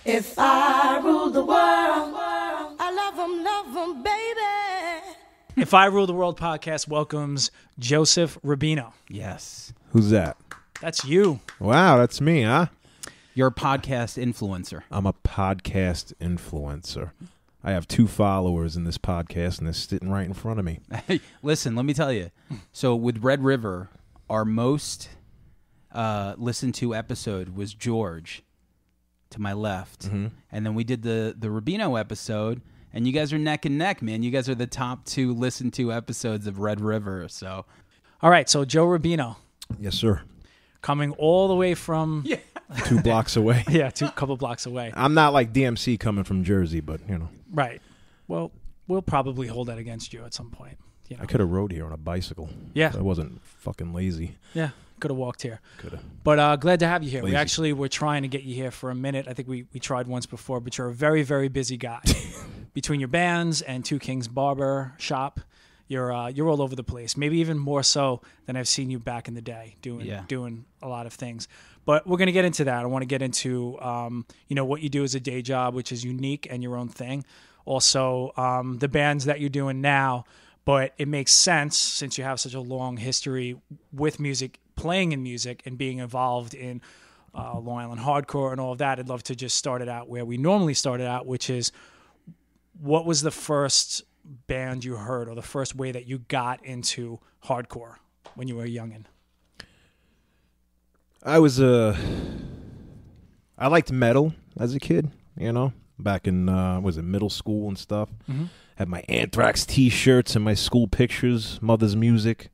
If I ruled the world, I love 'em, baby. If I Rule the World podcast welcomes Joseph Rubino. Yes. Who's that? That's you. Wow, that's me, huh? You're a podcast influencer. I'm a podcast influencer. I have 2 followers in this podcast, and they're sitting right in front of me. Hey, listen, let me tell you. So with Red River, our most listened to episode was George, to my left. Mm-hmm. And then we did the Rubino episode, and you guys are neck and neck, man. You guys are the top 2 listened to episodes of Red River. So, All right, so Joe Rubino, Yes, sir. coming all the way from 2 blocks away. a couple blocks away. I'm not like DMC coming from Jersey, but, Right. Well, we'll probably hold that against you at some point. You know. I could have rode here on a bicycle. Yeah. I wasn't fucking lazy. Yeah, could have walked here. Could have. But glad to have you here. We Lazy. actually were trying to get you here for a minute. I think we tried once before, but you're a very, very busy guy. Between your bands and TWO KINGS Barbershop, you're all over the place. Maybe even more so than I've seen you back in the day doing a lot of things. But we're going to get into that. I want to get into what you do as a day job, which is unique and your own thing. Also, the bands that you're doing now. But it makes sense since you have such a long history with music, playing in music, and being involved in Long Island hardcore and all of that. I'd love to just start it out where we normally started out, which is, what was the first band you heard, or the first way that you got into hardcore when you were a youngin'? I liked metal as a kid, back in, middle school and stuff. Mm-hmm. Had my Anthrax T-shirts and my school pictures, mother's music,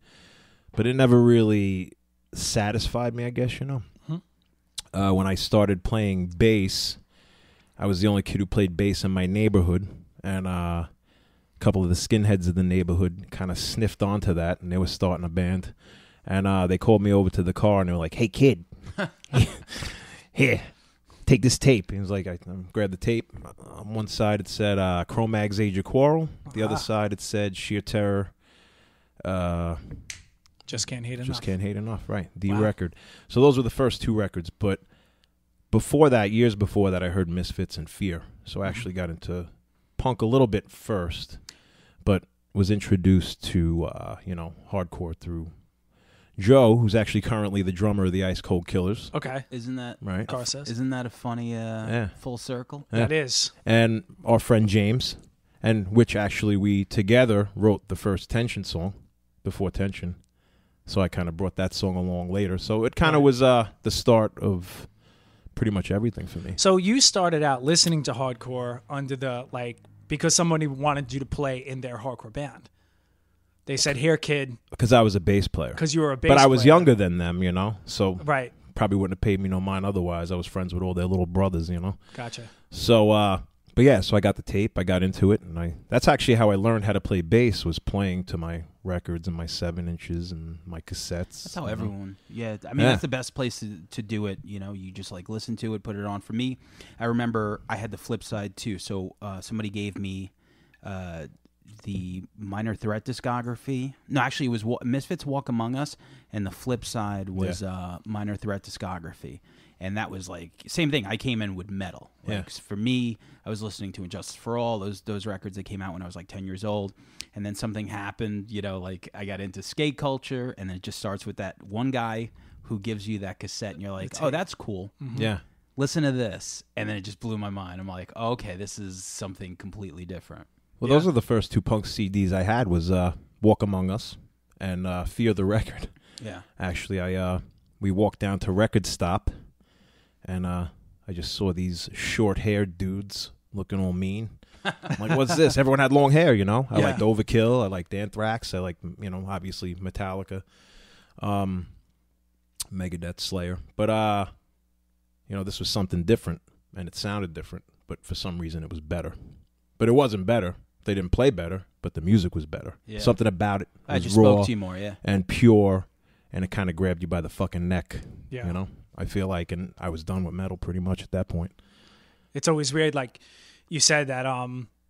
but it never really satisfied me, I guess, Mm-hmm. When I started playing bass, I was the only kid who played bass in my neighborhood, and a couple of the skinheads of the neighborhood kind of sniffed onto that, and they were starting a band, and they called me over to the car, and they were like, "Hey, kid, here. Take this tape." He was like, I grabbed the tape. On one side it said Cro-Mag's Age of Quarrel. The other side it said Sheer Terror. Just Can't Hate Enough. Just Can't Hate Enough, right. The Wow. record. So those were the first 2 records. But before that, years before that, I heard Misfits and Fear. So I actually got into punk a little bit first, but was introduced to, hardcore through Joe, who's actually currently the drummer of the Ice Cold Killers. Okay. isn't that Right. Process. Isn't that a funny full circle? Yeah. That is. And our friend James, and which actually we together wrote the first Tension song, Before Tension. So I kind of brought that song along later. So it kind of was the start of pretty much everything for me. So you started out listening to hardcore under the, because somebody wanted you to play in their hardcore band. They said, "Here, kid," Because I was a bass player. because you were a bass But I was player. younger than them, so Right. probably wouldn't have paid me no mind otherwise. I was friends with all their little brothers, Gotcha. So, so I got the tape, I got into it, and that's actually how I learned how to play bass, was playing to my records and my 7 inches and my cassettes. That's how everyone, that's the best place to do it. You just listen to it, put it on. For me, I remember I had the flip side too. So somebody gave me the Minor Threat discography. No, actually, it was Misfits Walk Among Us, and the flip side was Minor Threat discography. And that was same thing. I came in with metal. For me, I was listening to Injustice for All, those records that came out when I was 10 years old. And then something happened, I got into skate culture, and then it just starts with that one guy who gives you that cassette, and you're like, oh, that's cool. Mm-hmm. Yeah. Listen to this. And then it just blew my mind. I'm like, oh, okay, this is something completely different. Well, those are the first 2 punk CDs I had, was Walk Among Us and Fear the Record. Yeah. Actually, we walked down to Record Stop, and I just saw these short-haired dudes looking all mean. I'm like, what's this? Everyone had long hair, I liked Overkill. I liked Anthrax. I liked, obviously Metallica, Megadeth, Slayer. But, this was something different, and it sounded different. But for some reason, it was better. But it wasn't better. They didn't play better, but the music was better. Yeah. Something about it was I just raw spoke to you more, and pure, and it kind of grabbed you by the fucking neck. Yeah. I feel like, and I was done with metal pretty much at that point. It's always weird, you said that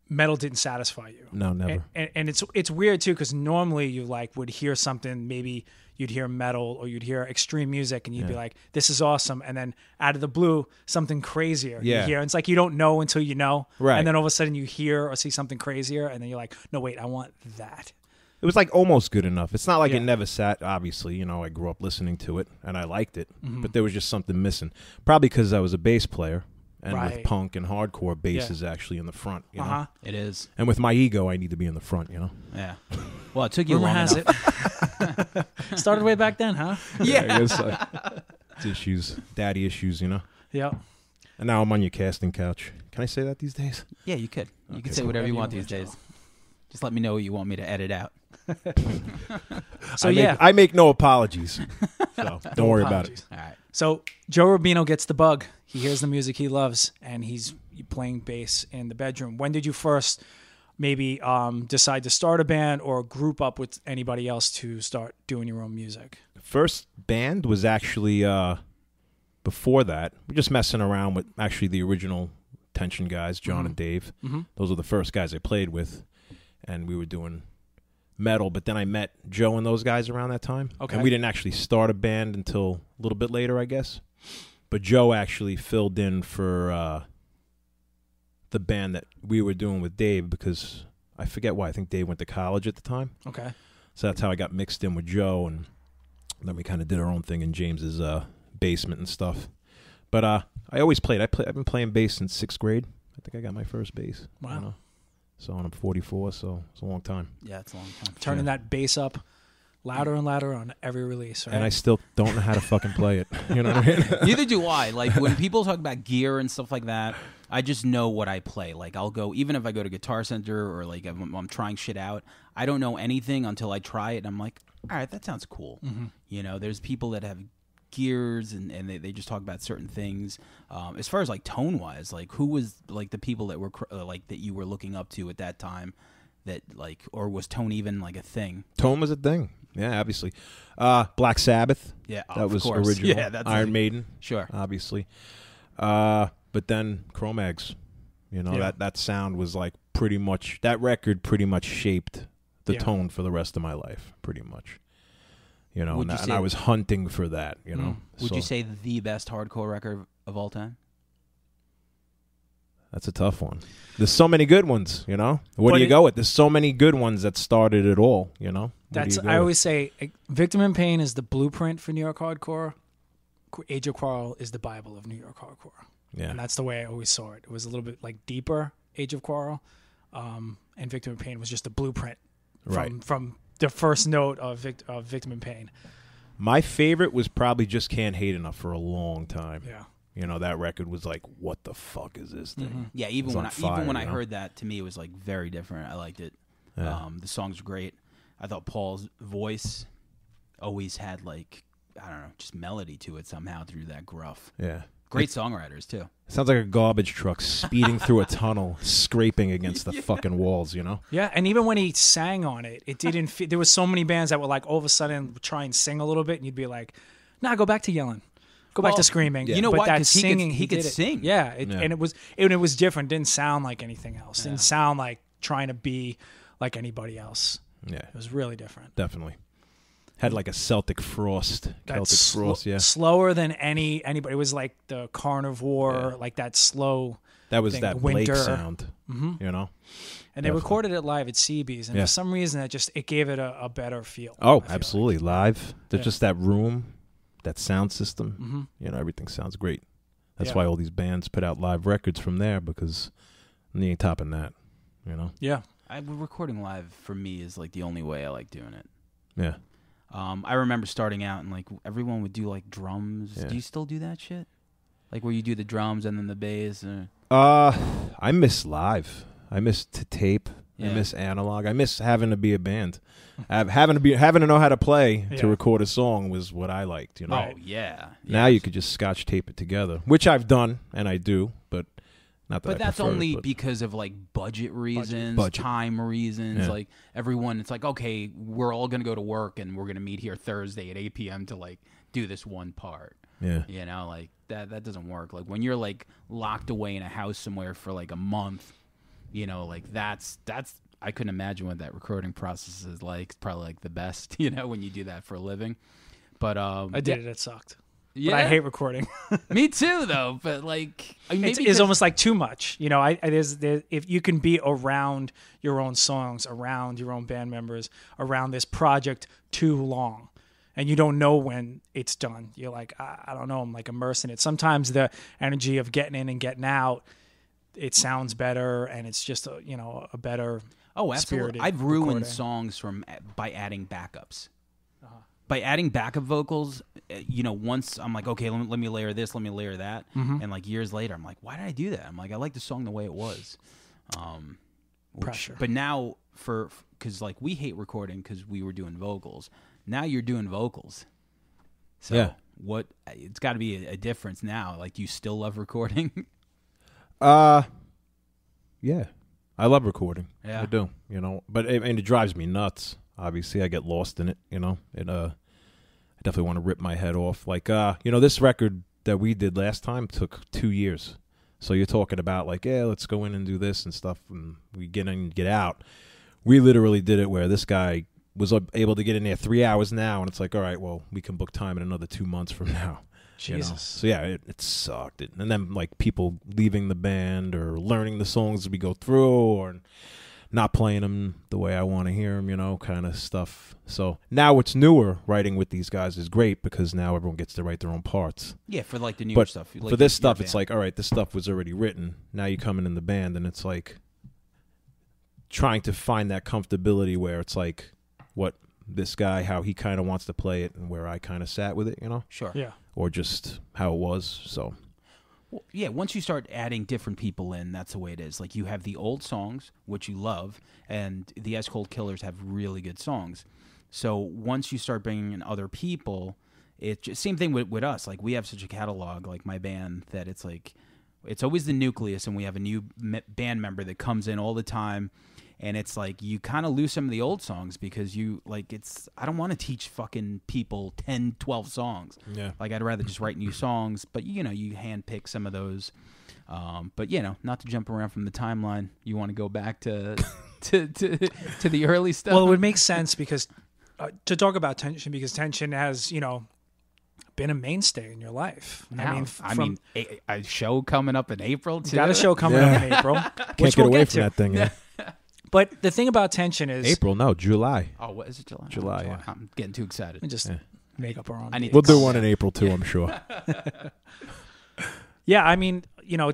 metal didn't satisfy you. No, never. And it's weird too, because normally you would hear something, maybe you'd hear metal or you'd hear extreme music, and you'd be like, "This is awesome," and then out of the blue, something crazier. Yeah. You hear, and it's like you don't know until you know, Right. And then all of a sudden you hear or see something crazier, and then you're like, "No, wait, I want that." It was like almost good enough. It's not like Yeah. it never sat. Obviously, you know, I grew up listening to it and I liked it, Mm-hmm. but there was just something missing. Probably because I was a bass player, and with Right. punk and hardcore, bass Yeah. is actually in the front. You know? Uh-huh. It is. And with my ego, I need to be in the front. You know. Yeah. Well, it took you Rumor long has enough. it. Started way back then, huh? Yeah, I guess it's issues, daddy issues. You know. Yeah. And now I'm on your casting couch. Can I say that these days? Yeah, you could. You Okay. could say whatever you want these Whatever you days. Just let me know what you want me to edit out. So I make no apologies. So don't worry about it. Apologies. All right. So Joe Rubino gets the bug. He hears the music he loves, and he's playing bass in the bedroom. When did you first maybe decide to start a band or group up with anybody else to start doing your own music? First band was actually before that. We're just messing around with actually the original Tension guys, John and Dave. Mm-hmm. Those were the first guys I played with, and we were doing metal. But then I met Joe and those guys around that time. Okay. And we didn't actually start a band until a little bit later, I guess. But Joe actually filled in for the band that we were doing with Dave, because I forget why. I think Dave went to college at the time. Okay. So that's how I got mixed in with Joe, and then we kind of did our own thing in James's basement and stuff. But I always played. I've been playing bass since 6th grade. I think I got my first bass. Wow. You know? So and I'm 44, so it's a long time. Yeah, it's a long time. Turning that bass up louder and louder on every release, right? And I still don't know how to fucking play it. You know what I mean? Neither do I. Like, when people talk about gear and stuff like that, I just know what I play. Like, I'll go, even if I go to Guitar Center or, like, I'm trying shit out, I don't know anything until I try it, and I'm like, all right, that sounds cool. Mm-hmm. You know, there's people that have gears, and they just talk about certain things. As far as, like, tone-wise, like, who was, like, the people that were, like, that you were looking up to at that time that, like, or was tone even, like, a thing? Tone was a thing. Yeah, obviously. Black Sabbath. Yeah, That of was course. original. Yeah, that's Iron like- Maiden. Sure. Obviously. But then Cro-Mags. You know, Yeah. that sound was like pretty much, that record pretty much shaped the Yeah. tone for the rest of my life, pretty much. You know, Would and, you and say- I was hunting for that, you know. Would So you say the best hardcore record of all time? that's a tough one. There's so many good ones, you know. What But do you it- go with? There's so many good ones that started it all, you know. What do That's you go I with? always say, Victim in Pain is the blueprint for New York hardcore. Age of Quarrel is the Bible of New York hardcore. Yeah. And that's the way I always saw it. It was a little bit like deeper Age of Quarrel, and Victim in Pain was just a blueprint from the first note of Victim in Pain. My favorite was probably Just Can't Hate Enough for a long time. Yeah. You know, that record was like, what the fuck is this thing? Yeah, It even was when on I fire, even when I you know? heard that, to me it was like very different. I liked it. Yeah. The songs were great. I thought Paul's voice always had, like, I don't know, just melody to it somehow through that gruff. Yeah. Great songwriters too. Sounds like a garbage truck speeding through a tunnel, scraping against the fucking walls, you know? Yeah, and even when he sang on it, it didn't feel, there was so many bands that would like all of a sudden try and sing a little bit, and you'd be like, nah, go back to yelling. Go back Well, to screaming. you know but what? that 'Cause he could- singing, he could did it. sing. Yeah, Yeah. and it was different. Didn't sound like anything else. Didn't sound like trying to be like anybody else. Yeah, It was really different. definitely. Had like a Celtic frost. Celtic frost, yeah. Slower than anybody. It was like the carnivore, like that slow. That was thing, that winter. Blake sound, you know? And they Definitely. recorded it live at CB's, and Yeah. for some reason, it gave it a better feel. Oh, I feel absolutely. Live. There's Yeah. just that room, that sound system. You know, everything sounds great. That's Yeah. why all these bands put out live records from there, because you ain't topping that, you know? Yeah. Recording live for me is like the only way I like doing it. Yeah. I remember starting out and like everyone would do like drums. Yeah. Do you still do that shit? Like where you do the drums and then the bass? I miss live. I miss to tape. Yeah. I miss analog. I miss having to be a band. Having to know how to play to Yeah. record a song was what I liked, you know. Right. Oh yeah. Now you could just scotch tape it together, which I've done and I do, but not that But I that's prefer it, only but- because of like budget reasons, Budget. time reasons. Yeah. Like everyone, it's like, okay, we're all gonna go to work and we're gonna meet here Thursday at 8 p.m. to like do this one part. yeah. You know, like that doesn't work. Like when you're like locked away in a house somewhere for like a month, you know, like that's I couldn't imagine what that recording process is like. It's probably like the best, you know, when you do that for a living. But I did it. It sucked. Yeah, But I hate recording. me too, though. But like, I mean, It's almost like too much. You know, there's if you can be around your own songs, around your own band members, around this project too long, and you don't know when it's done. You're like, I don't know. I'm like immersed in it. Sometimes the energy of getting in and getting out, it sounds better, and it's just a better. Oh, absolutely. I've ruined recording. songs by adding backups. By adding backup vocals, you know, once I'm like, okay, let me layer this, let me layer that, and like years later, I'm like, why did I do that? I'm like, I like the song the way it was. Pressure. But now, because like we hate recording because we were doing vocals. Now you're doing vocals. So Yeah. It's got to be a difference now. Like, do you still love recording? Yeah, I love recording. Yeah. I do. You know, but it drives me nuts. Obviously, I get lost in it. You know, I definitely want to rip my head off. Like, this record that we did last time took 2 years. So you're talking about like, yeah, let's go in and do this and stuff, and we get in and get out. We literally did it where this guy was able to get in there 3 hours now, and it's like, all right, well, we can book time in another 2 months from now. Jesus. You know? So yeah, it sucked. And then like people leaving the band or learning the songs as we go through, or not playing them the way I want to hear them, you know, kind of stuff. So now what's newer, writing with these guys is great because now everyone gets to write their own parts. Yeah, for like the newer But stuff. for this stuff, it's like, all right, this stuff was already written. Now you come in the band, and it's like trying to find that comfortability where it's like what this guy, how he kind of wants to play it, and where I kind of sat with it, you know? Sure. Yeah. Or just how it was, so... Well, yeah, once you start adding different people in, that's the way it is. Like, you have the old songs, which you love, and the Ice Cold Killers have really good songs. So once you start bringing in other people, it's just, same thing with us. Like, we have such a catalog, like my band, that it's like, it's always the nucleus, and we have a new band member that comes in all the time. And it's like you kind of lose some of the old songs because I don't want to teach fucking people 10, 12 songs. Yeah. Like, I'd rather just write new songs. But, you know, you handpick some of those. But, you know, not to jump around from the timeline. You want to go back to the early stuff? Well, it would make sense because to talk about Tension, because Tension has, been a mainstay in your life. Now, I mean, a show coming up in April, too. Got a show coming up in April. Can't get away from that thing, yeah. But the thing about Tension is... April, no, July. Oh, what is it, July? July, yeah. I'm getting too excited. We just make up our own. We'll do one in April, too, I'm sure. Yeah, I mean,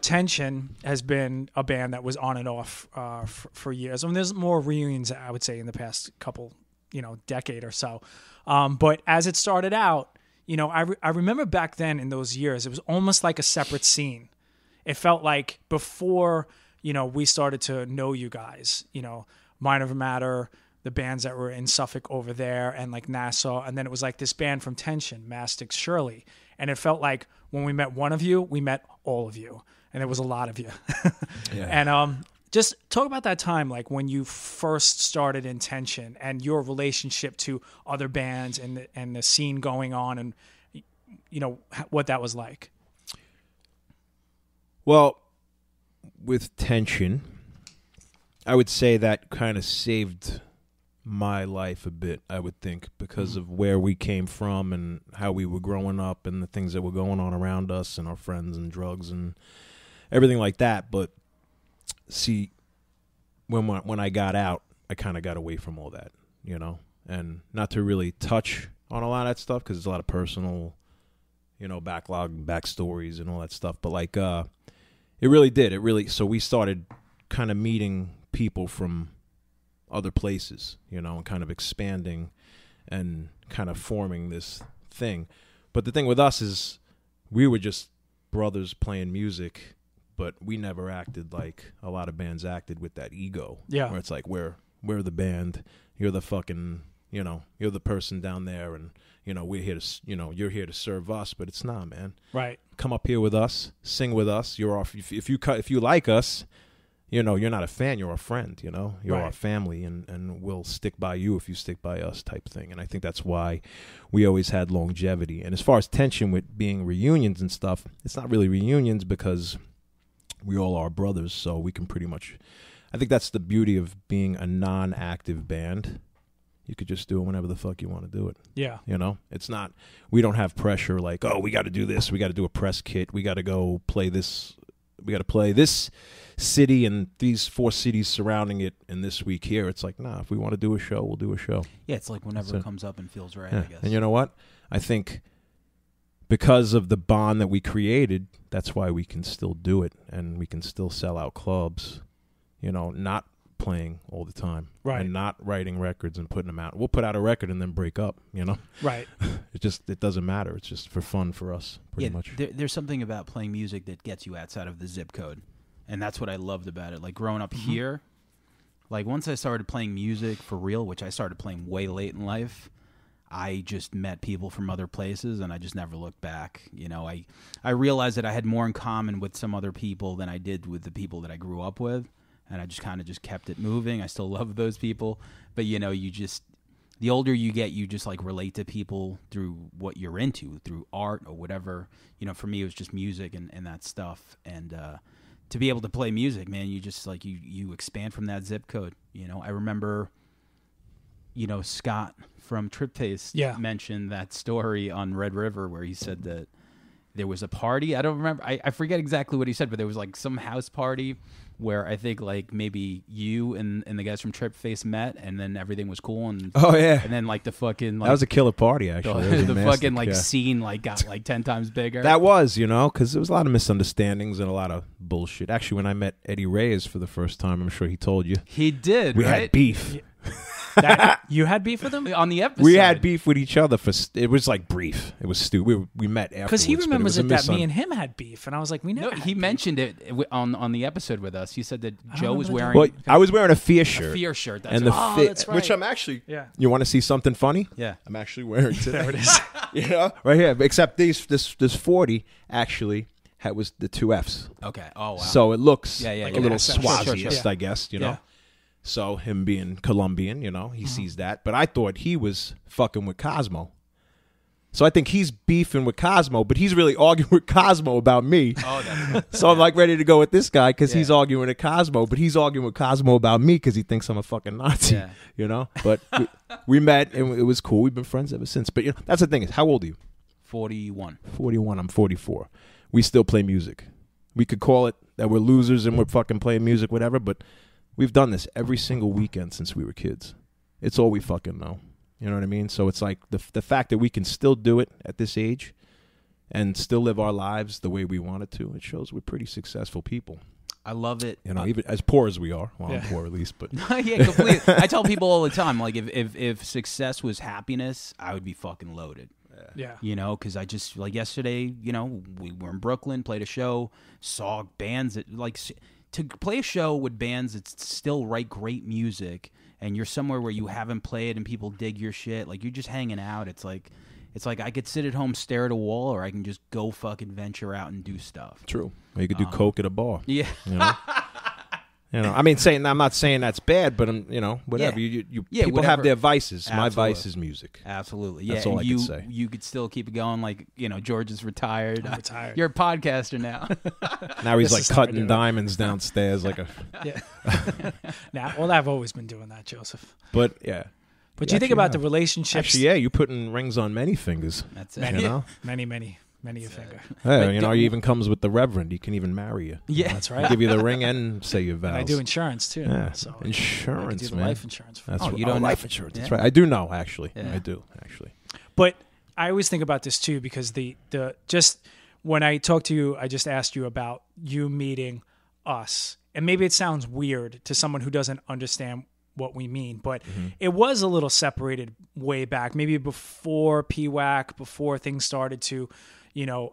Tension has been a band that was on and off for years. I mean, there's more reunions, I would say, in the past couple, decade or so. But as it started out, I remember back then in those years, it was almost like a separate scene. It felt like before... we started to know you guys, Mind Over Matter, the bands that were in Suffolk over there, and like Nassau. And then it was like this band from Tension, Mastix Shirley. And it felt like when we met one of you, we met all of you. And there was a lot of you. Yeah. And just talk about that time, like when you first started in Tension and your relationship to other bands and the scene going on and, what that was like. Well... with Tension, I would say that kind of saved my life a bit, I would think, because of where we came from and how we were growing up and the things that were going on around us and our friends and drugs and everything like that. But see, when I got out, I kind of got away from all that, and not to really touch on a lot of that stuff because there's a lot of personal, backlog and backstories and all that stuff. But like, it really did. So we started kind of meeting people from other places, and kind of expanding and kind of forming this thing. But the thing with us is we were just brothers playing music, but we never acted like a lot of bands acted with that ego. Yeah. Where it's like, we're the band, you're the fucking, you're the person down there, and, we're here to, you're here to serve us, but it's not, man. Right. Come up here with us, sing with us. You're off. If you like us, you're not a fan. You're a friend. You're right. Our family, and we'll stick by you if you stick by us, type thing. And I think that's why we always had longevity. And as far as Tension with being reunions and stuff, it's not really reunions because we all are brothers, so we can pretty much. I think that's the beauty of being a non-active band. You could just do it whenever the fuck you want to do it. Yeah. You know, it's not, we don't have pressure like, oh, we got to do this. We got to do a press kit. We got to go play this. We got to play this city and these 4 cities surrounding it in this week here. It's like, nah, if we want to do a show, we'll do a show. Yeah, it's like whenever it comes up and feels right, I guess. And you know what? I think because of the bond that we created, that's why we can still do it and we can still sell out clubs, you know, not playing all the time, right, and not writing records and putting them out. We'll put out a record and then break up, you know, right. It doesn't matter. It's just for fun for us, pretty much. There's something about playing music that gets you outside of the zip code, and that's what I loved about it. Like growing up here, like once I started playing music for real, which I started playing way late in life, I just met people from other places, and I just never looked back. You know, I realized that I had more in common with some other people than I did with the people that I grew up with. And I just kind of just kept it moving. I still love those people. But, you know, the older you get, you just, like, relate to people through what you're into, through art or whatever. You know, for me, it was just music and that stuff. And to be able to play music, man, you just, like, you expand from that zip code. You know, I remember, you know, Scott from Trip Taste mentioned that story on Red River where he said that there was a party. I don't remember. I forget exactly what he said, but there was, like, some house party where I think like maybe you and the guys from Trip Face met, and then everything was cool. And and then like the fucking like, that was a killer party actually. The fucking like scene like got like 10 times bigger. That was, you know, because there was a lot of misunderstandings and a lot of bullshit. Actually, when I met Eddie Reyes for the first time, I'm sure he told you he did. We right? had beef. Yeah. You had beef with him on the episode. We had beef with each other it was like brief. It was stupid. We met afterwards. Because he remembers that me and him had beef, and I was like, we never. No, he mentioned it on the episode with us. He said that Joe was wearing. Well, I was wearing a Fear shirt. A Fear shirt. That's and right. That's right. Which I'm actually. Yeah. You want to see something funny? Yeah. I'm actually wearing today. There it is. You know, right here. Except this 40 actually was the 2 Fs. Okay. Oh wow. So it looks like a little SS. Swaziest, Sure. I guess. You know. Yeah. So him being Colombian, you know, he sees that. But I thought he was fucking with Cosmo. So I think he's beefing with Cosmo, but he's really arguing with Cosmo about me. Oh, so I'm like ready to go with this guy because he's arguing with Cosmo, but he's arguing with Cosmo about me because he thinks I'm a fucking Nazi, you know? But we met and it was cool. We've been friends ever since. But you know, that's the thing is, how old are you? 41. 41. I'm 44. We still play music. We could call it that we're losers and we're fucking playing music, whatever, but we've done this every single weekend since we were kids. It's all we fucking know. You know what I mean? So it's like the fact that we can still do it at this age and still live our lives the way we wanted to, it shows we're pretty successful people. I love it. You know, even as poor as we are. Well, I'm poor at least, but yeah, completely. I tell people all the time, like if success was happiness, I would be fucking loaded. Yeah. You know, because I just, like yesterday, you know, we were in Brooklyn, played a show, saw bands that, like, to play a show with bands that still write great music, and you're somewhere where you haven't played and people dig your shit, like, you're just hanging out. It's like I could sit at home, stare at a wall, or I can just go fucking venture out and do stuff. True. Or you could do coke at a bar. Yeah. You know? You know, I mean, I'm not saying that's bad, but you know, whatever. Yeah. People whatever. have their vices. Absolutely. My vice is music. Absolutely. Yeah. That's all and I can say. You could still keep it going. Like, you know, George is retired. I'm retired. You're a podcaster now. Now he's This like is how I do cutting it. diamonds downstairs, like a. Yeah. Well, I've always been doing that, Joseph. But yeah. But you think about the relationships. Actually, yeah, you're putting rings on many fingers. That's it. Many, You know? many a finger. Hey, you know, he even comes with the Reverend. He can even marry you. Yeah. That's He'll right. give you the ring and say your vows. And I do insurance too. Yeah. So I Insurance, could do the man. life insurance. For That's Oh, right. you don't life know- insurance. That's Yeah. right. I do know, actually. Yeah. I do, actually. But I always think about this too because the just when I talked to you, I just asked you about you meeting us, and maybe it sounds weird to someone who doesn't understand what we mean, but it was a little separated way back, maybe before PWAC, before things started to, you know,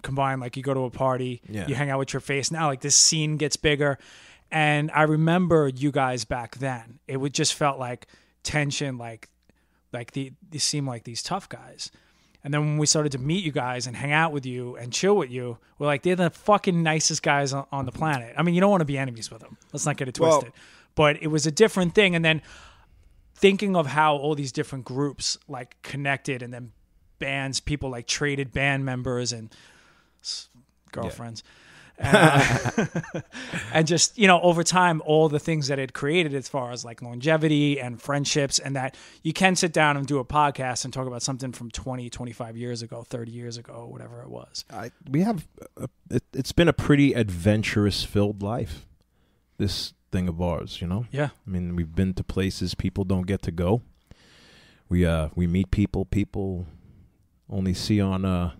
combine. Like you go to a party, you hang out with your face. Now, like this scene gets bigger, and I remember you guys back then. It would just felt like tension, like they seemed like these tough guys. And then when we started to meet you guys and hang out with you and chill with you, we're like, they're the fucking nicest guys on the planet. I mean, you don't want to be enemies with them. Let's not get it twisted. But it was a different thing. And then thinking of how all these different groups like connected, and then bands, people like traded band members and girlfriends. And just, you know, over time, all the things that it created as far as like longevity and friendships, and that you can sit down and do a podcast and talk about something from 20, 25 years ago, 30 years ago, whatever it was. It's been a pretty adventurous filled life, this thing of ours, you know? Yeah. I mean, we've been to places people don't get to go. We meet people only see on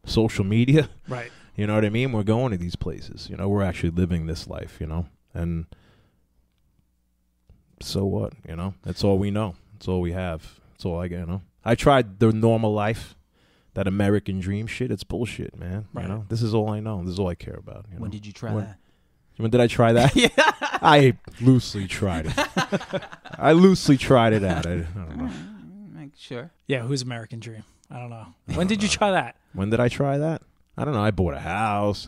social media. Right. You know what I mean? We're going to these places. You know, we're actually living this life, you know? And so what, you know? That's all we know. That's all we have. That's all I get, you know? I tried the normal life, that American dream shit. It's bullshit, man. Right. You know? This is all I know. This is all I care about. You know? When did you try that? When did I try that? Yeah. I loosely tried it. I loosely tried it out. I don't know. Sure. Yeah, who's American Dream? I don't know. When did you try that? When did I try that? I don't know. I bought a house.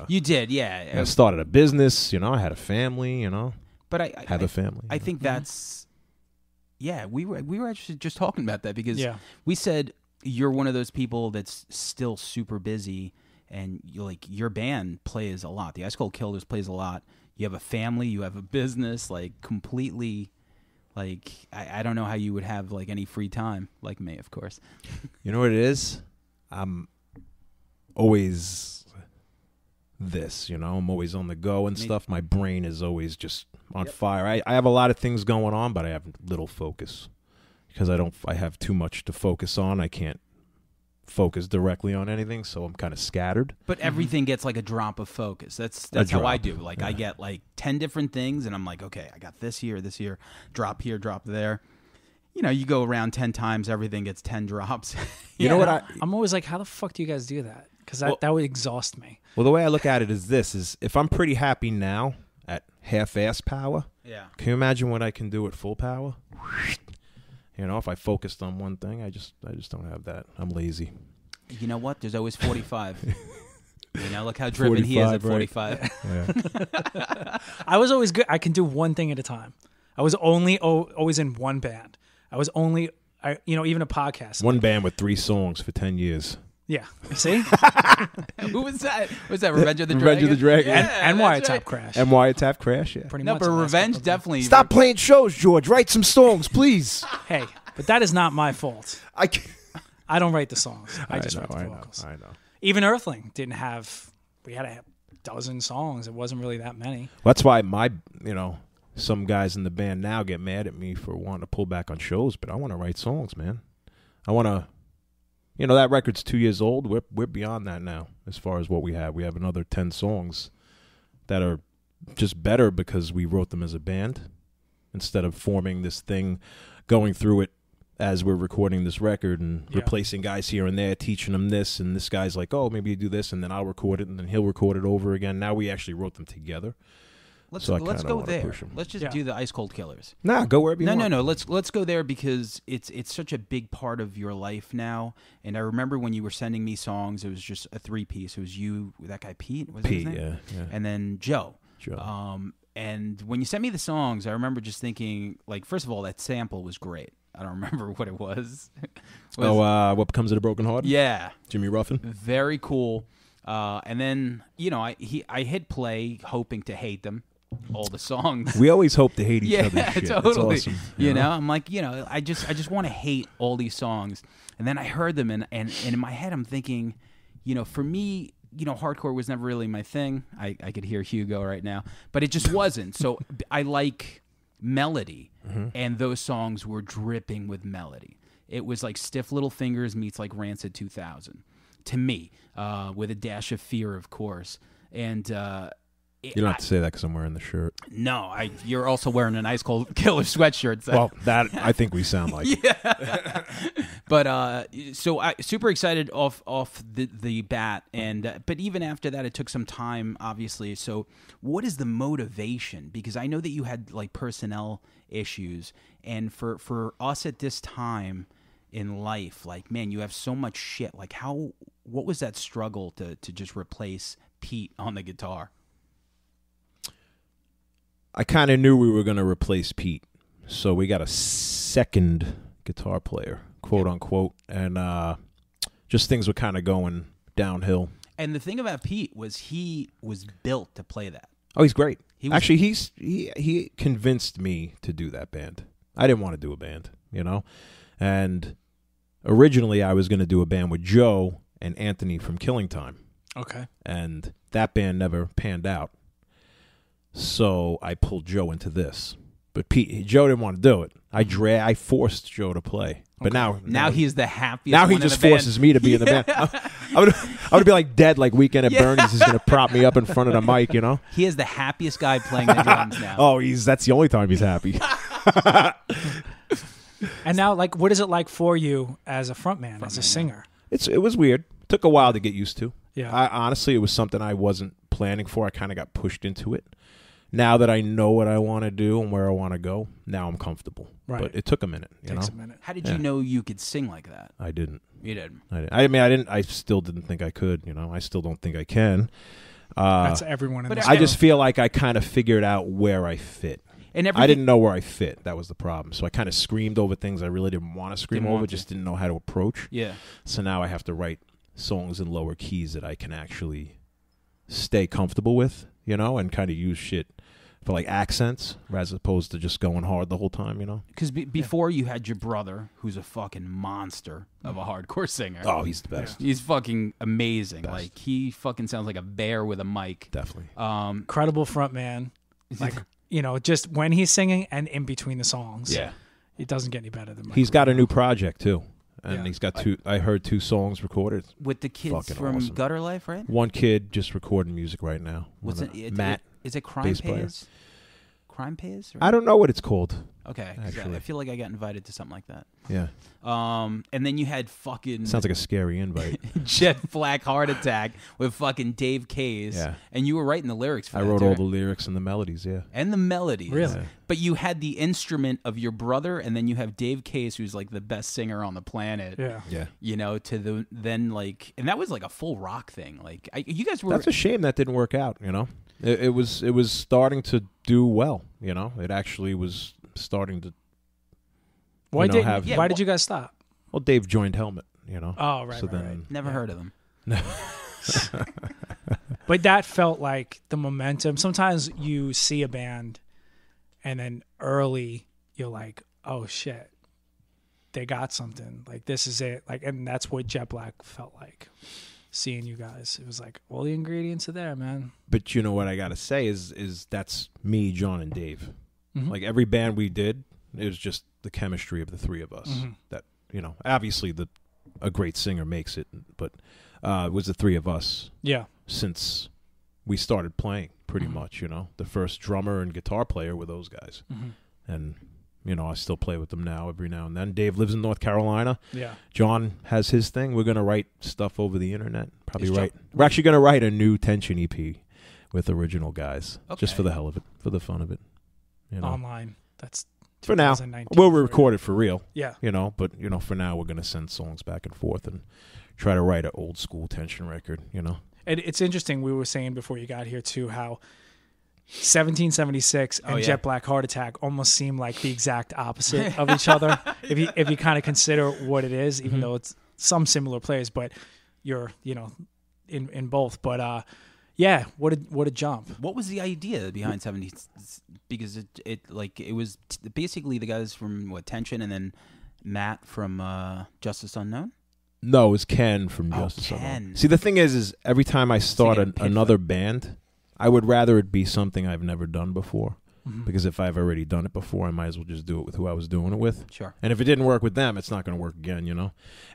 You did, yeah. I started a business. You know, I had a family. You know, but I have a family. I think that's, yeah. We were actually just talking about that because we said you're one of those people that's still super busy, and your band plays a lot. The Ice Cold Killers plays a lot. You have a family. You have a business. Like completely. Like I don't know how you would have like any free time, like me, of course. You know what it is? I'm always this, you know. I'm always on the go and stuff. My brain is always just on fire. I have a lot of things going on, but I have little focus because I have too much to focus on. I can't focus directly on anything, so I'm kind of scattered. But everything gets like a drop of focus. That's how I do. Like I get like 10 different things, and I'm like, okay, I got this here, drop here, drop there. You know, you go around 10 times, everything gets 10 drops. You know what? I'm always like, how the fuck do you guys do that? Because that would exhaust me. Well, the way I look at it is if I'm pretty happy now at half-ass power, can you imagine what I can do at full power? You know, if I focused on one thing, I just don't have that. I'm lazy. You know what? There's always 45. You know, look how driven he is at 45. Right? Yeah. I was always good. I can do one thing at a time. I was always in one band. I was only, even a podcast. One band with 3 songs for 10 years. Yeah. See? Who was that? Was that Revenge of the Dragon? Revenge of the Dragon. And Wiretap Crash. And Wiretap Crash, yeah. Pretty no, much but Revenge definitely. Stop playing shows, George. Write some songs, please. Hey, but that is not my fault. I don't write the songs. I just write the vocals. I know. Even Earthling we had a dozen songs. It wasn't really that many. That's why some guys in the band now get mad at me for wanting to pull back on shows, but I want to write songs, man. I want to. You know, that record's 2 years old. We're beyond that now as far as what we have. We have another 10 songs that are just better because we wrote them as a band instead of forming this thing, going through it as we're recording this record and replacing guys here and there, teaching them this. And this guy's like, oh, maybe you do this, and then I'll record it, and then he'll record it over again. Now we actually wrote them together. Let's go there. Let's just do the Ice Cold Killers. Nah, go wherever you want. No. Let's go there because it's such a big part of your life now. And I remember when you were sending me songs, it was just a 3-piece. It was you, that guy Pete, was Pete, his name? Yeah. And then Joe. And when you sent me the songs, I remember just thinking, like, first of all, that sample was great. I don't remember what it was. What Becomes of the Broken Heart? Yeah, Jimmy Ruffin. Very cool. And then I hit play hoping to hate them. All the songs. We always hope to hate each other's shit. Totally. It's awesome. You know, I'm like, I just want to hate all these songs. And then I heard them and in my head I'm thinking, for me, hardcore was never really my thing. I could hear Hugo right now, but it just wasn't. So I like melody, and those songs were dripping with melody. It was like Stiff Little Fingers meets like Rancid 2000 to me, with a dash of fear, of course. And you don't have to say that because I'm wearing the shirt. No, you're also wearing an Ice Cold Killer sweatshirt. So. Well, that I think we sound like. Yeah. But so I super excited off the bat, and but even after that, it took some time, obviously. So, what is the motivation? Because I know that you had like personnel issues, and for us at this time in life, like, man, you have so much shit. Like, what was that struggle to just replace Pete on the guitar? I kind of knew we were going to replace Pete, so we got a second guitar player, quote unquote, and just things were kind of going downhill. And the thing about Pete was he was built to play that. Oh, he's great. Actually, he convinced me to do that band. I didn't want to do a band, and originally I was going to do a band with Joe and Anthony from Killing Time. Okay. And that band never panned out. So I pulled Joe into this. But Joe didn't want to do it. I forced Joe to play. But now he's the happiest. Now he one just in the forces me to be in the band. I would be like dead like Weekend at Bernie's. He's going to prop me up in front of the mic, He is the happiest guy playing the drums now. Oh, that's the only time he's happy. And now, what is it like for you as a frontman, as a singer? It was weird. Took a while to get used to. Yeah. Honestly, it was something I wasn't planning for. I kind of got pushed into it. Now that I know what I want to do and where I want to go, now I'm comfortable. Right. But it took a minute. Takes a minute. How did you know you could sing like that? I didn't. You did. I still didn't think I could. I still don't think I can. That's everyone in this. I just feel like I kind of figured out where I fit. And I didn't know where I fit. That was the problem. So I kind of screamed over things I really didn't want to scream over. Just didn't know how to approach. Yeah. So now I have to write songs in lower keys that I can actually stay comfortable with, and kind of use shit for accents as opposed to just going hard the whole time, Because before you had your brother, who's a fucking monster of a hardcore singer. Oh, he's the best. He's fucking amazing. Best. He fucking sounds like a bear with a mic. Definitely. Incredible frontman. Just when he's singing and in between the songs. Yeah. It doesn't get any better than Mike. He's got a new project, too. And Yeah. he's got I heard 2 songs recorded. With the kids Fucking from awesome. Gutter Life, right? One kid just recording music right now. What's it? Matt. Is it Crime bass player. Pays? Crime Pays? I don't know what it's called. Okay. 'Cause Actually. I feel like I got invited to something like that. Yeah. And then you had fucking Sounds like a scary invite. Jet Black Heart Attack with fucking Dave Kays. Yeah. And you were writing the lyrics for I that, wrote too, all right? the lyrics and the melodies, yeah. And the melodies. Really? Yeah. But you had the instrument of your brother, and then you have Dave Kays, who's like the best singer on the planet. Yeah. Yeah. To the then and that was like a full rock thing. You guys were. That's a shame that didn't work out, It was starting to do well, It actually was starting to Why have- why did you guys stop? Well, Dave joined Helmet, Oh, right, So right, then right. Never heard of them. But that felt like the momentum. Sometimes you see a band and then early you're like, oh shit, they got something. This is it. And that's what Jet Black felt like. Seeing you guys. It was like all the ingredients are there, man. But you know what I got to say is that's me, John, and Dave. Mhm. Every band we did, it was just the chemistry of the three of us. Mhm. That, obviously a great singer makes it, but it was the three of us Yeah. since we started playing pretty Mhm. much, The first drummer and guitar player were those guys. Mm-hmm. And, I still play with them now every now and then. Dave lives in North Carolina. Yeah. John has his thing. We're going to write stuff over the internet. Is John- We're actually going to write a new Tension EP with original guys, just for Okay. the hell of it, for the fun of it. Online. That's For now, 2019 we'll for you. record it for real. Yeah. But for now, we're going to send songs back and forth and try to write an old school Tension record. And it's interesting. We were saying before you got here too how 1776 and Oh, yeah. Jet Black Heart Attack almost seem like the exact opposite of each other. If you kind of consider what it is, even though it's some similar plays, but you're in both. But yeah, what a jump. What was the idea behind 70? Because it was basically the guys from Tension, and then Matt from Justice Unknown. No, it was Ken from Oh, Justice Unknown. Ken. See, the thing is every time I start getting pitched another band, I would rather it be something I've never done before. Mhm. Because if I've already done it before, I might as well just do it with who I was doing it with. Sure. And if it didn't work with them, it's not going to work again,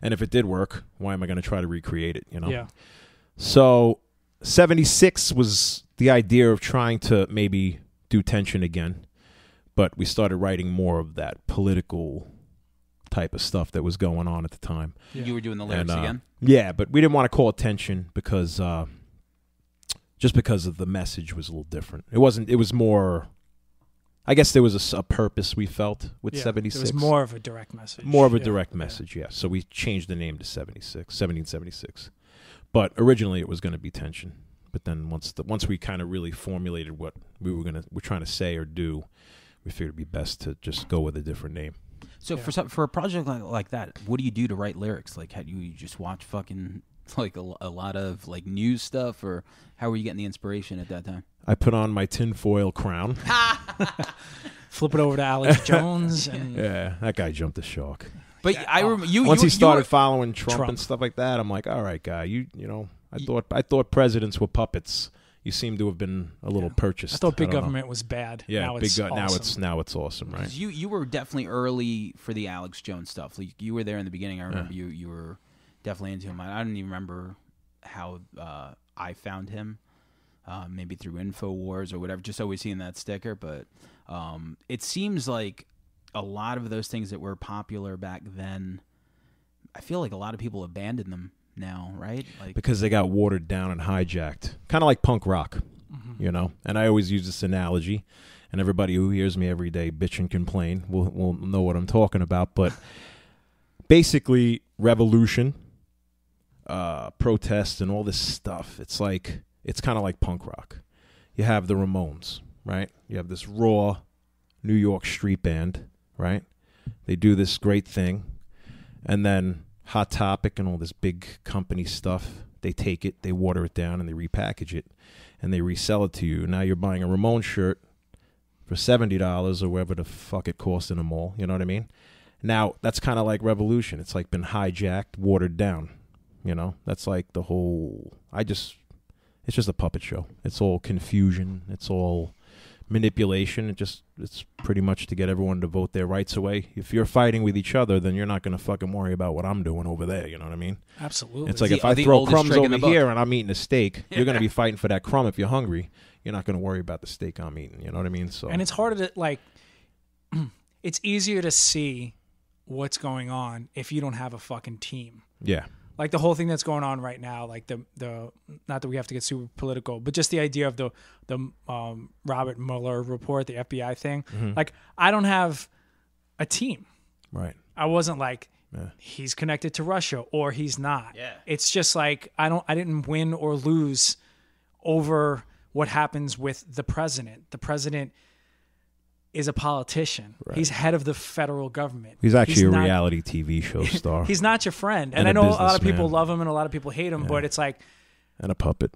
And if it did work, why am I going to try to recreate it, Yeah. So 76 was the idea of trying to maybe do Tension again. But we started writing more of that political type of stuff that was going on at the time. Yeah. You were doing the lyrics And, again. Yeah, but we didn't want to call it Tension because just because of the message was a little different. It was more, I guess there was a purpose we felt with Yeah. 76. It was more of a direct message. More of a Yeah. direct message, yeah. So we changed the name to 1776. But originally it was going to be Tension. But then once we kind of really formulated what we're trying to say or do, we figured it'd be best to just go with a different name. So Yeah. for a project like that, what do you do to write lyrics? How do you just watch fucking Like a lot of like news stuff, or how were you getting the inspiration at that time? I put on my tinfoil crown. Flip it over to Alex Jones. And Yeah, that guy jumped the shark. But I remember you Once he started were, following Trump and stuff like that, I'm like, all right, guy, you know, I thought presidents were puppets. You seem to have been a little purchased. I thought big don't know. government was bad. Yeah, now big it's awesome. now it's awesome, right? you were definitely early for the Alex Jones stuff. Like, you were there in the beginning. I remember you were definitely into him. I don't even remember how I found him. Maybe through InfoWars or whatever. Just always seeing that sticker, but it seems like a lot of those things that were popular back then, I feel like a lot of people abandon them now, right? Like, because they got watered down and hijacked, kind of like punk rock, you know. And I always use this analogy, and everybody who hears me every day bitch and complain will know what I'm talking about. But basically, revolution, protests, and all this stuff. It's kind of like punk rock. You have the Ramones, right? You have this raw New York street band, right? They do this great thing, and then Hot Topic and all this big company stuff, they take it, they water it down, and they repackage it, and they resell it to you. Now you're buying a Ramones shirt for $70 or whatever the fuck it costs in a mall, you know what I mean? Now, that's kind of like revolution. It's like been hijacked, watered down, you know? That's like the whole... it's just a puppet show. It's all confusion. It's all manipulation. It's pretty much to get everyone to vote their rights away. If you're fighting with each other, then you're not going to fucking worry about what I'm doing over there. You know what I mean? Absolutely. It's like if I throw crumbs over here and I'm eating a steak, you're going to be fighting for that crumb. If you're hungry, you're not going to worry about the steak I'm eating. You know what I mean? So, and it's harder to like. It's easier to see what's going on if you don't have a fucking team. Yeah. Like the whole thing that's going on right now, like the not that we have to get super political, but just the idea of the Robert Mueller report, the FBI thing. Mm-hmm. Like, I don't have a team. Right. I wasn't like he's connected to Russia or he's not. Yeah. It's just like I didn't win or lose over what happens with the president. The president is a politician. Right. He's head of the federal government. He's actually a reality TV show star. He's not your friend. And I know a lot of people love him and a lot of people hate him, but it's like... And a puppet.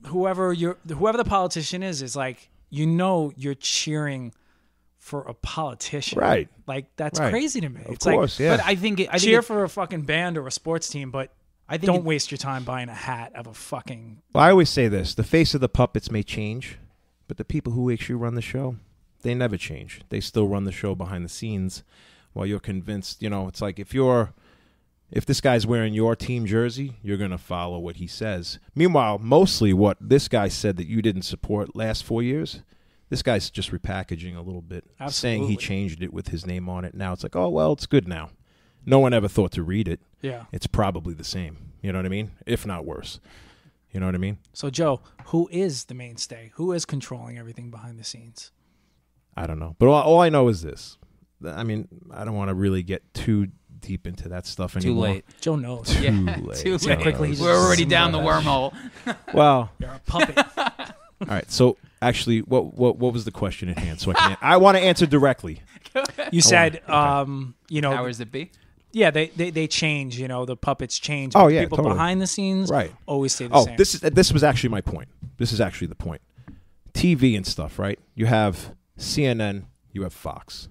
Whoever the politician is like, you're cheering for a politician. Right. Like, that's crazy to me. Of course, like, But I think cheer for a fucking band or a sports team, but don't waste your time buying a hat of a fucking... Well, I always say this. The face of the puppets may change, but the people who actually run the show... They never change. They still run the show behind the scenes while you're convinced, you know, it's like if this guy's wearing your team jersey, you're going to follow what he says. Meanwhile, mostly what this guy said that you didn't support last 4 years, this guy's just repackaging a little bit, saying he changed it with his name on it. Now it's like, oh, well, it's good now. No one ever thought to read it. Yeah. It's probably the same. You know what I mean? If not worse. You know what I mean? So, Joe, who is the mainstay? Who is controlling everything behind the scenes? I don't know. But all I know is this. I mean, I don't want to really get too deep into that stuff anymore. Too late. Joe knows. Too late. Too late. Quickly, we're already down the wormhole. Well. You're a puppet. All right. So, actually, what was the question at hand? So I want to answer directly. You said, you know. Powers that be? Yeah, they change. You know, the puppets change. Oh, yeah, people totally. behind the scenes always stay the same. This was actually my point. This is actually the point. TV and stuff, right? You have CNN, you have Fox.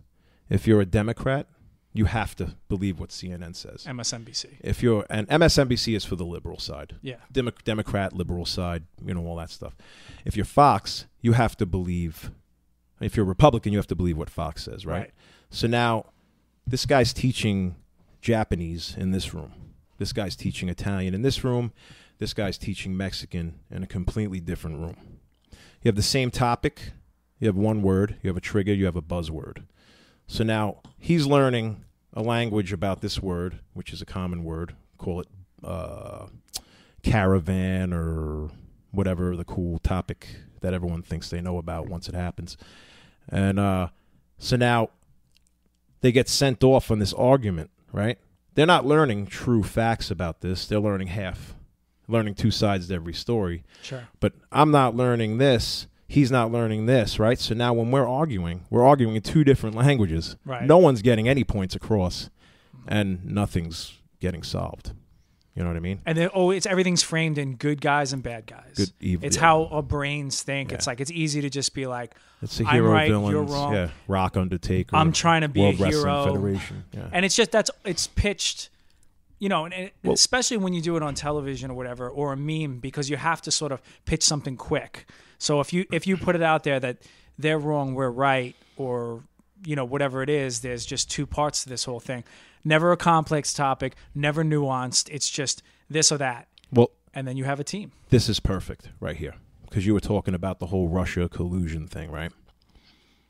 If you're a Democrat, you have to believe what CNN says. MSNBC. And MSNBC is for the liberal side. Yeah. Democrat, liberal side, you know, all that stuff. If you're Fox, you have to believe. If you're a Republican, you have to believe what Fox says, right? So now, this guy's teaching Japanese in this room. This guy's teaching Italian in this room. This guy's teaching Mexican in a completely different room. You have the same topic. You have one word, you have a trigger, you have a buzzword. So now he's learning a language about this word, which is a common word. Call it caravan or whatever the cool topic that everyone thinks they know about once it happens. And so now they get sent off on this argument, right? They're not learning true facts about this. They're learning half, learning two sides to every story. Sure. But I'm not learning this. He's not learning this, right? So now when we're arguing in two different languages. Right. No one's getting any points across, and nothing's getting solved. You know what I mean? And then, it's everything's framed in good guys and bad guys. Good, evil. It's yeah. how our brains think. Yeah. It's like it's easy to just be like, It's the I'm hero right, villains. you're wrong. Yeah, Rock, Undertaker. I'm trying to be World a Wrestling hero. Federation. Yeah. And it's just it's pitched, and especially when you do it on television or whatever, or a meme, because you have to sort of pitch something quick. So if you put it out there that they're wrong, we're right, or whatever it is, there's just two parts to this whole thing. Never a complex topic, never nuanced. It's just this or that. Well, and then you have a team. This is perfect right here, because you were talking about the whole Russia collusion thing, right?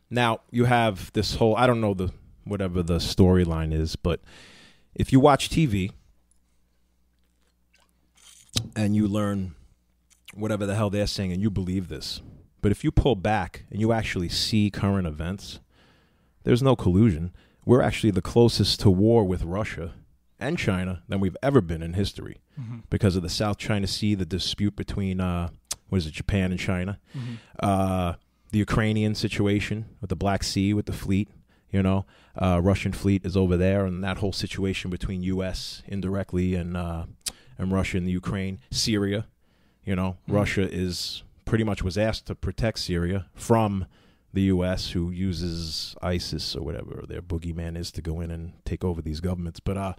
Now, you have this whole, I don't know whatever the storyline is, but if you watch TV and you learn whatever the hell they're saying and you believe this, but if you pull back and you actually see current events, there's no collusion. We're actually the closest to war with Russia and China than we've ever been in history, because of the South China Sea, the dispute between, Japan and China, the Ukrainian situation with the Black Sea, with the fleet, Russian fleet is over there, and that whole situation between U.S. indirectly and Russia and the Ukraine, Syria, Russia is pretty much was asked to protect Syria from the U.S., who uses ISIS or whatever their boogeyman is to go in and take over these governments. But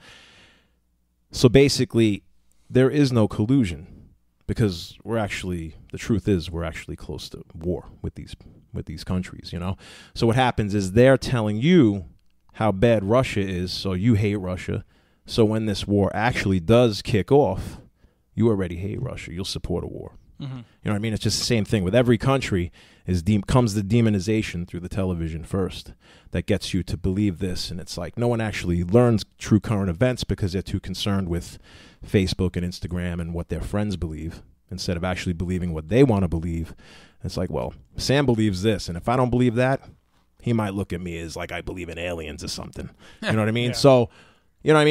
so basically, there is no collusion, because the truth is we're actually close to war with these countries, So what happens is they're telling you how bad Russia is, so you hate Russia. So when this war actually does kick off, you already hate Russia. You'll support a war. You know what I mean? It's just the same thing with every country. Comes the demonization through the television first that gets you to believe this, and it's like no one actually learns true current events because they're too concerned with Facebook and Instagram and what their friends believe, instead of actually believing what they want to believe. It's like, well, Sam believes this, and if I don't believe that, he might look at me as like I believe in aliens or something. You know what I mean? Yeah. So,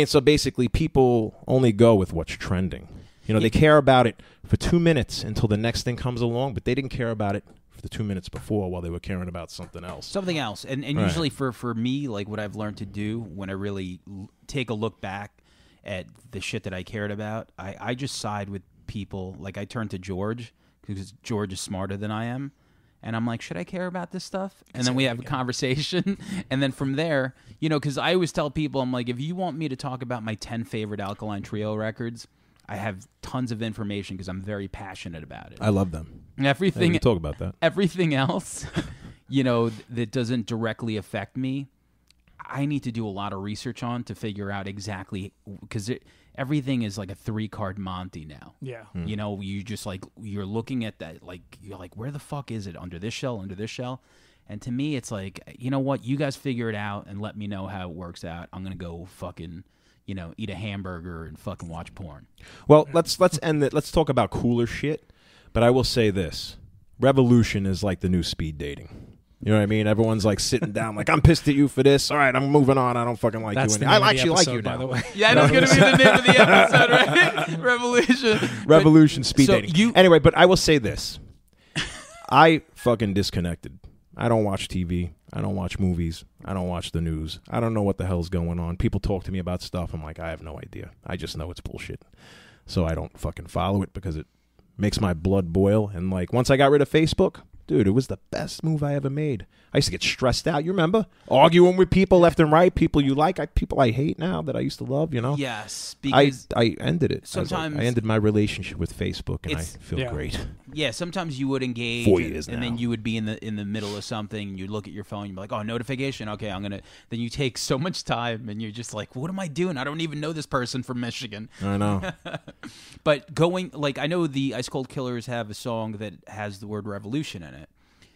So basically, people only go with what's trending. They care about it for 2 minutes until the next thing comes along, but they didn't care about it for the 2 minutes before while they were caring about something else. Something else. And Right. usually for me, like what I've learned to do when I really take a look back at the shit that I cared about, I just side with people. Like I turn to George, because George is smarter than I am. And I'm like, should I care about this stuff? And then we have a conversation. And then from there, because I always tell people, I'm like, if you want me to talk about my 10 favorite Alkaline Trio records, I have tons of information because I'm very passionate about it. I love them. Everything. We can talk about that. Everything else, that doesn't directly affect me, I need to do a lot of research on to figure out exactly, because everything is like a 3-card Monty now. Yeah. You just like, you're looking at that, like, you're like, where the fuck is it? Under this shell, under this shell? And to me, it's like, you know what? You guys figure it out and let me know how it works out. I'm going to go fucking, eat a hamburger and fucking watch porn. Well, let's end it. Let's talk about cooler shit. But I will say this. Revolution is like the new speed dating. You know what I mean? Everyone's like sitting down like, I'm pissed at you for this. All right, I'm moving on. I don't fucking like That's you the anymore. name I of the actually episode, like you by now. the way. Yeah, that's going to be the name of the episode, right? Revolution. Revolution speed so dating. Anyway, but I will say this. I fucking disconnected. I don't watch TV. I don't watch movies. I don't watch the news. I don't know what the hell's going on. People talk to me about stuff. I'm like, I have no idea. I just know it's bullshit. So I don't fucking follow it because it makes my blood boil. And like once I got rid of Facebook, dude, it was the best move I ever made. I used to get stressed out. You remember? Arguing with people left and right, people you like, people I hate now that I used to love, Yes, because I ended it. sometimes I ended my relationship with Facebook, and I feel great. Yeah, sometimes you would engage 4 years and now. then you would be in the middle of something, and you'd look at your phone, you'd be like, oh, notification, okay, then you take so much time, and you're just like, what am I doing? I don't even know this person from Michigan. I know. But I know the Ice Cold Killers have a song that has the word revolution in it.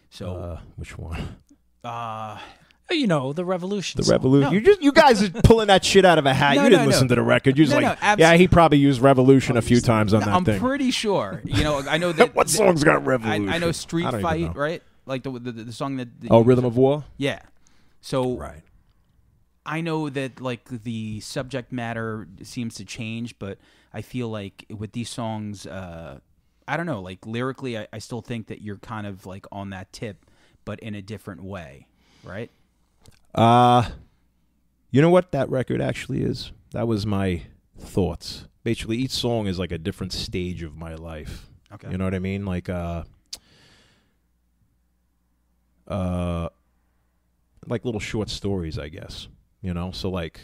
So which one? The Revolution. The Revolution. No. You guys are pulling that shit out of a hat. You didn't listen to the record. You're just yeah, he probably used Revolution a few times on that thing. I'm pretty sure. I know that. What song's got Revolution? I know Street Fight, right? Like the song that. Rhythm of War. Yeah. So right. I know that like the subject matter seems to change, but I feel like with these songs, I don't know. Like lyrically, I still think that you're kind of like on that tip, but in a different way, right? You know what that record actually is? That was my thoughts basically each song is like a different stage of my life. Okay. You know what I mean? Like little short stories, I guess. You know, so like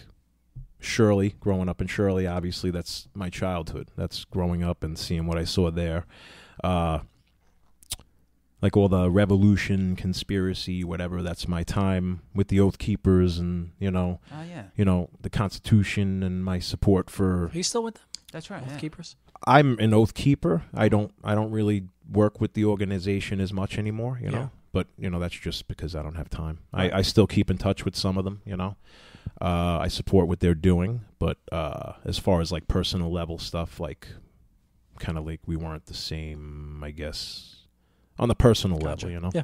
Shirley, growing up in Shirley, obviously that's my childhood. That's growing up and seeing what I saw there. Like all the revolution, conspiracy, whatever, that's my time with the Oath Keepers and, yeah. The Constitution and my support for... Are you still with them? That's right. Oath Keepers? I'm an Oath Keeper. I don't really work with the organization as much anymore, you know. Yeah. But, that's just because I don't have time. Right. I still keep in touch with some of them, I support what they're doing, but as far as like personal level stuff, like kind of like we weren't the same, I guess, on the personal level, Yeah.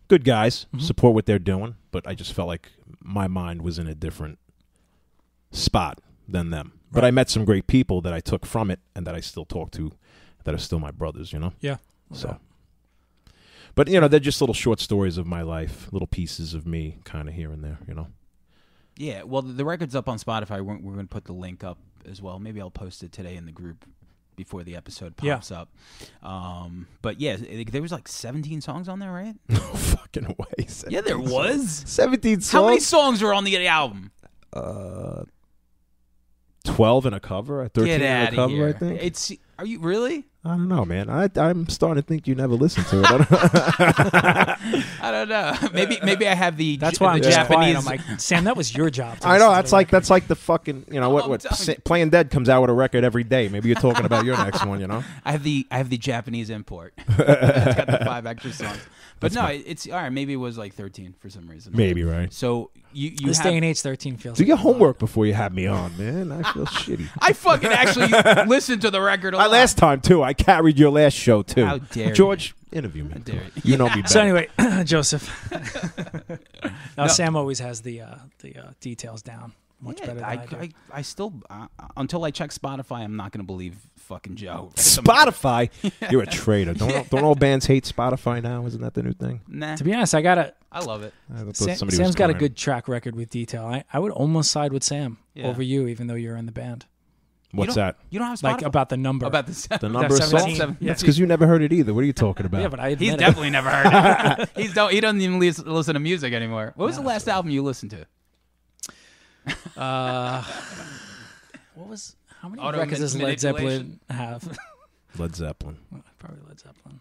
Good guys, support what they're doing, but I just felt like my mind was in a different spot than them. Right. But I met some great people that I took from it and that I still talk to that are still my brothers, Yeah. So. Okay. But, they're just little short stories of my life, little pieces of me kind of here and there, Yeah, well, the record's up on Spotify. We're going to put the link up as well. Maybe I'll post it today in the group before the episode pops up. But yeah, there was like 17 songs on there, right? No fucking way. Yeah, there was. 17 songs? How many songs were on the album? 12 and a cover, 13 and a cover, here. I think. Are you really? I don't know, man. I'm starting to think you never listened to it. I don't know. Maybe I have the. That's why I'm the Japanese. I'm like, Sam, that was your job. I know. That's like the fucking. Playing Dead comes out with a record every day. Maybe you're talking about your next one. I have the Japanese import. It's got the 5 extra songs. But it's all right. Maybe it was like 13 for some reason. Maybe, right? So you this day and age, 13 feels. Do your homework before you have me on, man. I feel shitty. I fucking actually listened to the record a lot. Last time too. I carried your last show too. How dare George? Interview me. How dare you know me better. So anyway, Joseph. Sam always has the details down much better than I do. I still until I check Spotify, I'm not going to believe fucking Joe. Spotify? You're a traitor. Don't all bands hate Spotify now? Isn't that the new thing? Nah. To be honest, I love it. Sam's got a good track record with detail. I would almost side with Sam over you, even though you're in the band. What's that? You don't have Spotify? Like about the number. About the number of songs? That's because you never heard it either. What are you talking about? Yeah, but he's definitely never heard it. He doesn't even listen to music anymore. What was the last album you listened to? How many records does Led Zeppelin have? Led Zeppelin. Probably Led Zeppelin.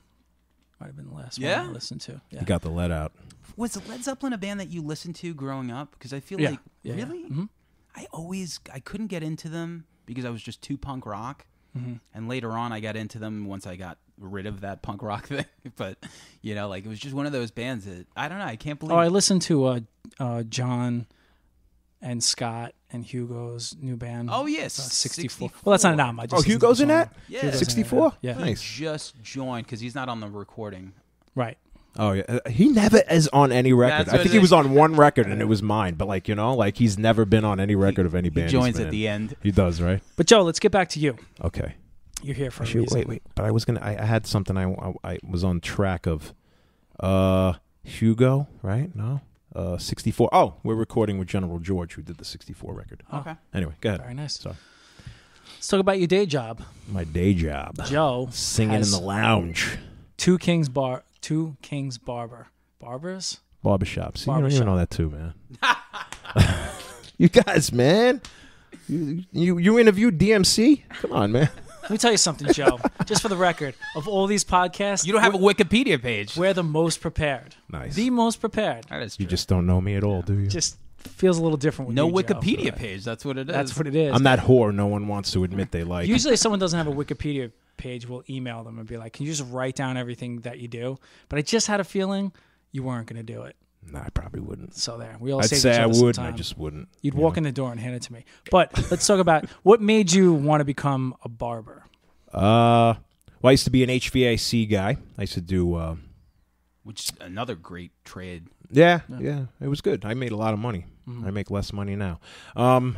Might have been the last one I listened to. Yeah. You got the lead out. Was Led Zeppelin a band that you listened to growing up? Because I feel like really, Mm-hmm. I couldn't get into them because I was just too punk rock. Mm-hmm. And later on, I got into them once I got rid of that punk rock thing. But it was just one of those bands that I don't know. I can't believe. Oh, I listened to John and Scott and Hugo's new band. Oh yes, 64. Well, that's not an album. Hugo's in that? Yeah, 64. Yeah, nice. He just joined because he's not on the recording. Right. Oh yeah, he never is on any record. I think he was on one record and it was mine. But he's never been on any record of any band. He joins at the end. He does, right? But Joe, let's get back to you. Okay. You're here for a reason. Wait. But I had something. I was on track of. Hugo, right? No. 64. Oh, we're recording with General George, who did the 64 record. Okay. Anyway, go ahead. Very nice. Sorry. Let's talk about your day job. My day job. Joe singing in the lounge. Two Kings Barber. Barbers? Barbershop. See, you don't even know that too, man. You guys, man. You interviewed DMC? Come on, man. Let me tell you something, Joe. Just for the record, of all these podcasts, you don't have a Wikipedia page. We're the most prepared. Nice. The most prepared. That is true. You just don't know me at all, do you? Just feels a little different with no you, Wikipedia Joe. page. That's what it is. That's what it is. I'm that whore no one wants to admit they like. Usually if someone doesn't have a Wikipedia page, we'll email them and be like, can you just write down everything that you do? But I just had a feeling you weren't going to do it. No, I probably wouldn't. So there. We all I'd saved say each I other some would, time. and I just wouldn't. You'd walk in the door and hand it to me. But let's talk about what made you want to become a barber. Well, I used to be an HVAC guy. I used to do... which is another great trade. Yeah, it was good. I made a lot of money. I make less money now. But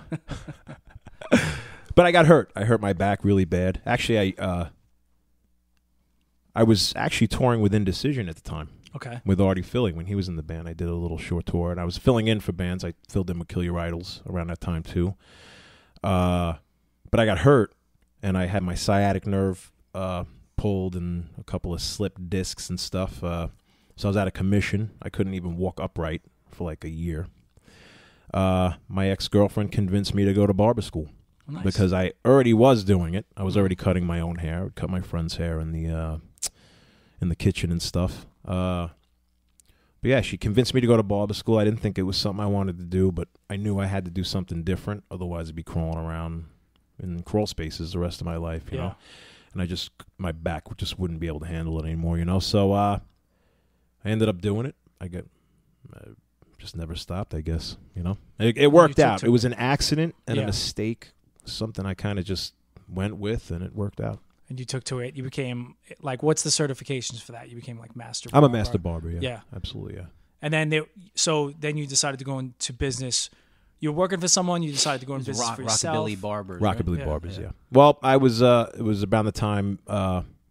I got hurt. I hurt my back really bad. Actually, I was actually touring with Indecision at the time. Okay. With Artie Philly. When he was in the band, I did a little short tour, and I was filling in for bands. I filled in with Kill Your Idols around that time, too. But I got hurt, and I had my sciatic nerve pulled and a couple of slipped discs and stuff. So I was out of commission. I couldn't even walk upright for like a year. My ex-girlfriend convinced me to go to barber school. Nice. Because I already was doing it. I was already cutting my own hair. I would cut my friend's hair in the kitchen and stuff. But yeah, she convinced me to go to barber school. I didn't think it was something I wanted to do, but I knew I had to do something different. Otherwise, I'd be crawling around in crawl spaces the rest of my life, you know. And my back just wouldn't be able to handle it anymore, you know. So I ended up doing it. I just never stopped, I guess, you know. It worked out. It was an accident and a mistake. Something I kind of just went with, and it worked out. And you took to it. You became, like, what's the certifications for that? You became, like, Master Barber. I'm a Master Barber, yeah. Yeah. Absolutely, yeah. And then, then you decided to go into business. You were working for someone, you decided to go into business for yourself. Rockabilly Barbers. Rockabilly Barbers, yeah. Well, it was around the time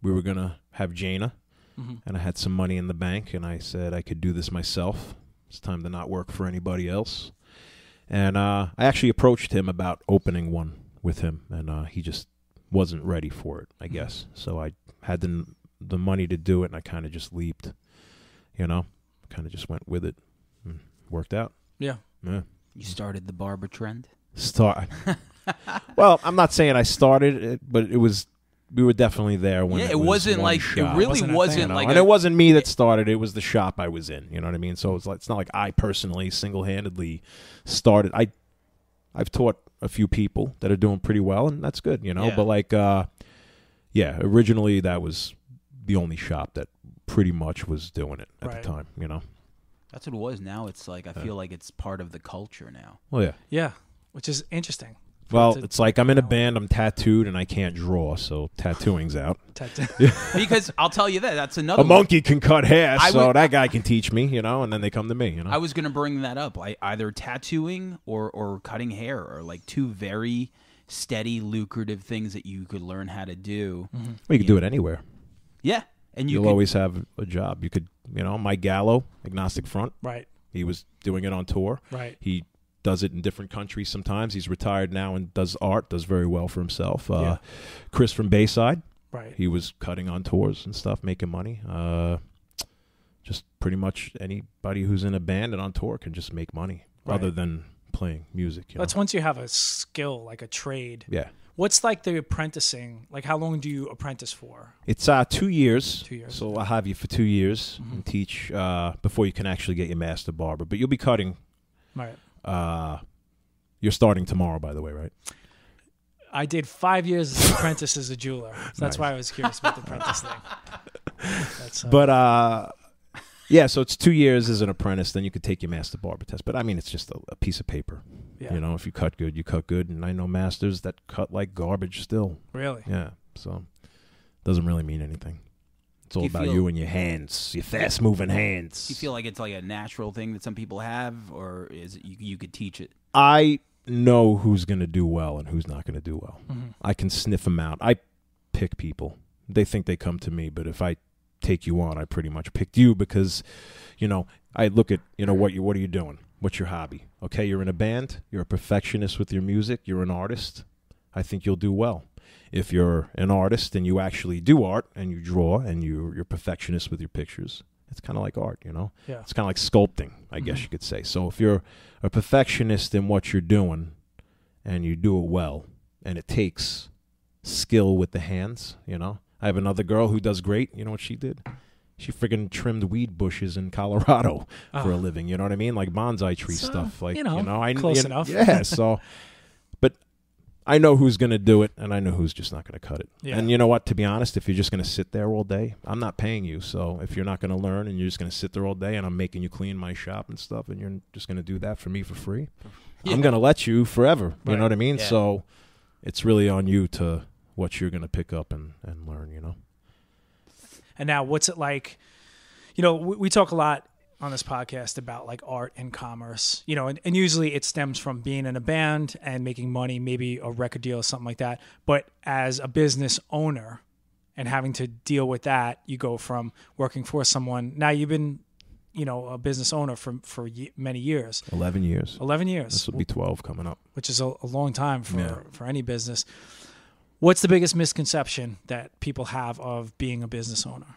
we were going to have Jaina, and I had some money in the bank, and I said I could do this myself. It's time to not work for anybody else. And I actually approached him about opening one with him, and he just wasn't ready for it, I guess. So I had the money to do it, and I kind of just leaped, you know, kind of just went with it. And worked out. Yeah. Yeah. You started the barber trend? Well, I'm not saying I started it, but we were definitely there when it wasn't like shop. it really wasn't like and it wasn't me that started it was the shop I was in, you know what I mean? So it's not like I personally single-handedly started. I've taught a few people that are doing pretty well, and that's good, you know. Yeah. But like originally that was the only shop that pretty much was doing it at the time, you know. That's what it was. Now it's like I feel like it's part of the culture now. Well, yeah. Yeah, which is interesting. Well, it's like I'm in a band, I'm tattooed, and I can't draw, so tattooing's out. Because I'll tell you that's another A monkey can cut hair, so that guy can teach me, you know, and then they come to me, you know. I was going to bring that up. Either tattooing or cutting hair are like two very steady, lucrative things that you could learn how to do. Well, you can do it anywhere. Yeah. And you'll always have a job. You could, you know, Mike Gallo, Agnostic Front. Right. He was doing it on tour. Right. He does it in different countries sometimes. He's retired now and does art, does very well for himself. Chris from Bayside. Right. He was cutting on tours and stuff, making money. Just pretty much anybody who's in a band and on tour can just make money other than playing music. That's once you have a skill, like a trade. Yeah. What's like the apprenticing? Like, how long do you apprentice for? It's 2 years. 2 years. So I'll have you for 2 years and teach before you can actually get your Master Barber. But you'll be cutting. Right. You're starting tomorrow, by the way, right? I did 5 years as an apprentice as a jeweler. So that's why I was curious about the apprentice thing. But yeah, so it's 2 years as an apprentice. Then you could take your Master Barber test. But I mean, it's just a piece of paper. Yeah. You know, if you cut good, you cut good. And I know masters that cut like garbage still. Really? Yeah. So it doesn't really mean anything. It's all about you and your hands, your fast-moving hands. Do you feel like it's like a natural thing that some people have, or is it you could teach it? I know who's going to do well and who's not going to do well. Mm-hmm. I can sniff them out. I pick people. They think they come to me, but if I take you on, I pretty much picked you because, you know, I look at, you know, what are you doing? What's your hobby? Okay, you're in a band. You're a perfectionist with your music. You're an artist. I think you'll do well. If you're an artist and you actually do art and you draw and you're perfectionist with your pictures, it's kind of like art, you know? Yeah. It's kind of like sculpting, I guess you could say. So if you're a perfectionist in what you're doing and you do it well, and it takes skill with the hands, you know? I have another girl who does great. You know what she did? She friggin' trimmed weed bushes in Colorado for a living. You know what I mean? Like bonsai tree stuff. Like, I close enough. Yeah, so... But I know who's going to do it, and I know who's just not going to cut it. Yeah. And you know what? To be honest, if you're just going to sit there all day, I'm not paying you. So if you're not going to learn and you're just going to sit there all day and I'm making you clean my shop and stuff and you're just going to do that for me for free, I'm going to let you forever. You know what I mean? Yeah. So it's really on you to what you're going to pick up and learn, you know? And now what's it like? You know, we talk a lot on this podcast about like art and commerce, you know, and usually it stems from being in a band and making money, maybe a record deal or something like that. But as a business owner and having to deal with that, you go from working for someone. Now you've been, you know, a business owner for many years. 11 years. 11 years. This will be 12 coming up. Which is a long time for any business. What's the biggest misconception that people have of being a business owner?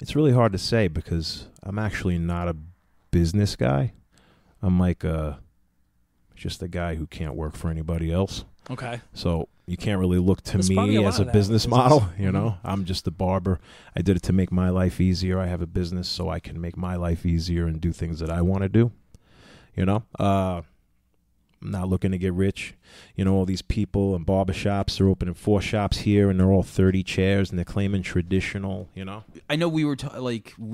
It's really hard to say because I'm actually not a business guy. I'm like just a guy who can't work for anybody else. Okay. So you can't really look to There's probably me a as lot a of that business in model, business. you know. I'm just a barber. I did it to make my life easier. I have a business so I can make my life easier and do things that I want to do, you know. I'm not looking to get rich. You know, all these people in barbershops are opening 4 shops here and they're all 30 chairs and they're claiming traditional, you know. I know we were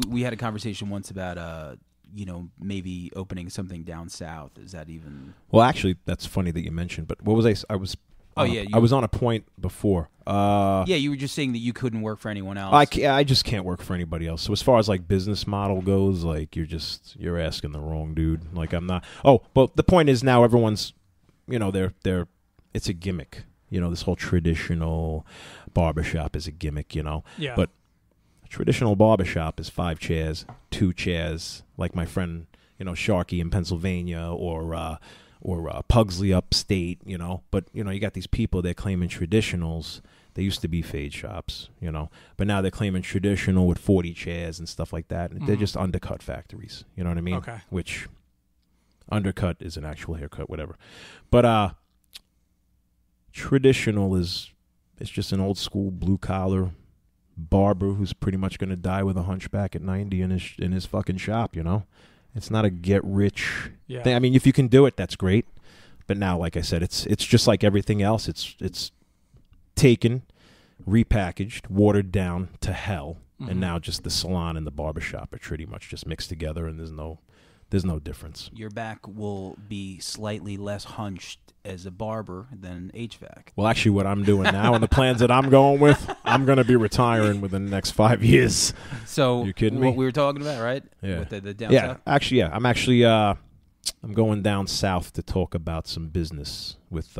we had a conversation once about you know, maybe opening something down south. Is that even? Well, actually, that's funny that you mentioned. But what was I was? I was on a point before. Yeah, you were just saying that you couldn't work for anyone else. I just can't work for anybody else. So as far as like business model goes, like you're asking the wrong dude. Like I'm not. Oh, but the point is now everyone's, you know, it's a gimmick. You know, this whole traditional barbershop is a gimmick. You know. Yeah. But traditional barbershop is 5 chairs, 2 chairs, like my friend, you know, Sharkey in Pennsylvania or Pugsley upstate, you know. But, you know, you got these people, they're claiming traditionals. They used to be fade shops, you know. But now they're claiming traditional with 40 chairs and stuff like that. And they're just undercut factories, you know what I mean? Okay. Which undercut is an actual haircut, whatever. But traditional it's just an old school blue collar barber who's pretty much going to die with a hunchback at 90 in his fucking shop, you know. It's not a get rich thing. I mean, if you can do it, that's great. But now, like I said, it's just like everything else. It's taken, repackaged, watered down to hell, and now just the salon and the barbershop are pretty much just mixed together, and there's no difference. Your back will be slightly less hunched as a barber than HVAC. Well, actually, what I'm doing now and the plans that I'm going with, I'm going to be retiring within the next 5 years. So, you kidding me? What we were talking about, right? Yeah. With the down south? Actually, yeah. I'm going down south to talk about some business with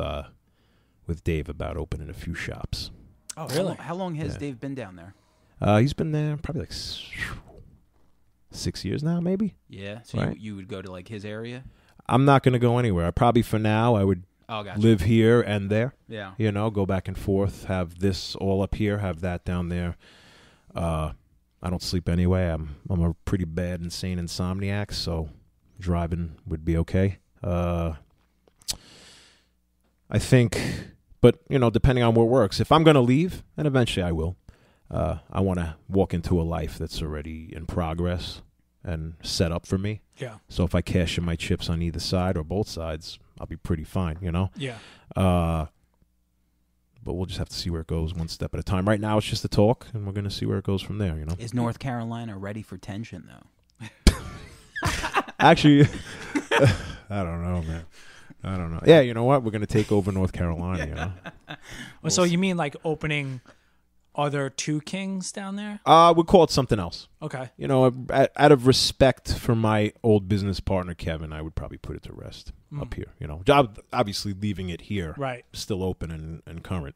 Dave about opening a few shops. Oh, really? How long has Dave been down there? He's been there probably like 6 years now, maybe. Yeah. So right. you would go to like his area? I'm not going to go anywhere. Probably for now, I would gotcha. live here and there. Yeah. You know, go back and forth, have this all up here, have that down there. I don't sleep anyway. I'm a pretty bad, insane insomniac, so driving would be okay. I think, but, you know, depending on what works. If I'm going to leave, and eventually I will, I want to walk into a life that's already in progress and set up for me. Yeah. So if I cash in my chips on either side or both sides, I'll be pretty fine, you know? Yeah. But we'll just have to see where it goes one step at a time. Right now it's just a talk, and we're going to see where it goes from there, you know? Is North Carolina ready for tension, though? Actually, I don't know, man. I don't know. Yeah, you know what? We're going to take over North Carolina, you know? So you mean like opening other 2 Kings down there? We'll call it something else. Okay. You know, out of respect for my old business partner, Kevin, I would probably put it to rest up here, you know. Obviously leaving it here. Right. Still open and current.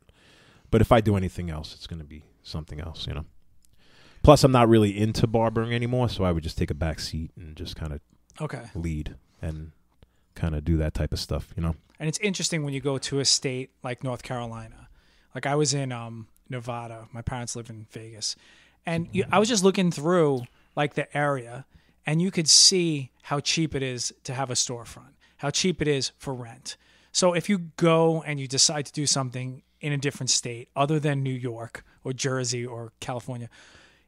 But if I do anything else, it's going to be something else, you know. Plus, I'm not really into barbering anymore, so I would just take a back seat and just kind of lead and kind of do that type of stuff, you know. And it's interesting when you go to a state like North Carolina. Like I was in Nevada. My parents live in Vegas. And I was just looking through like the area, and you could see how cheap it is to have a storefront, how cheap it is for rent. So if you go and you decide to do something in a different state other than New York or Jersey or California,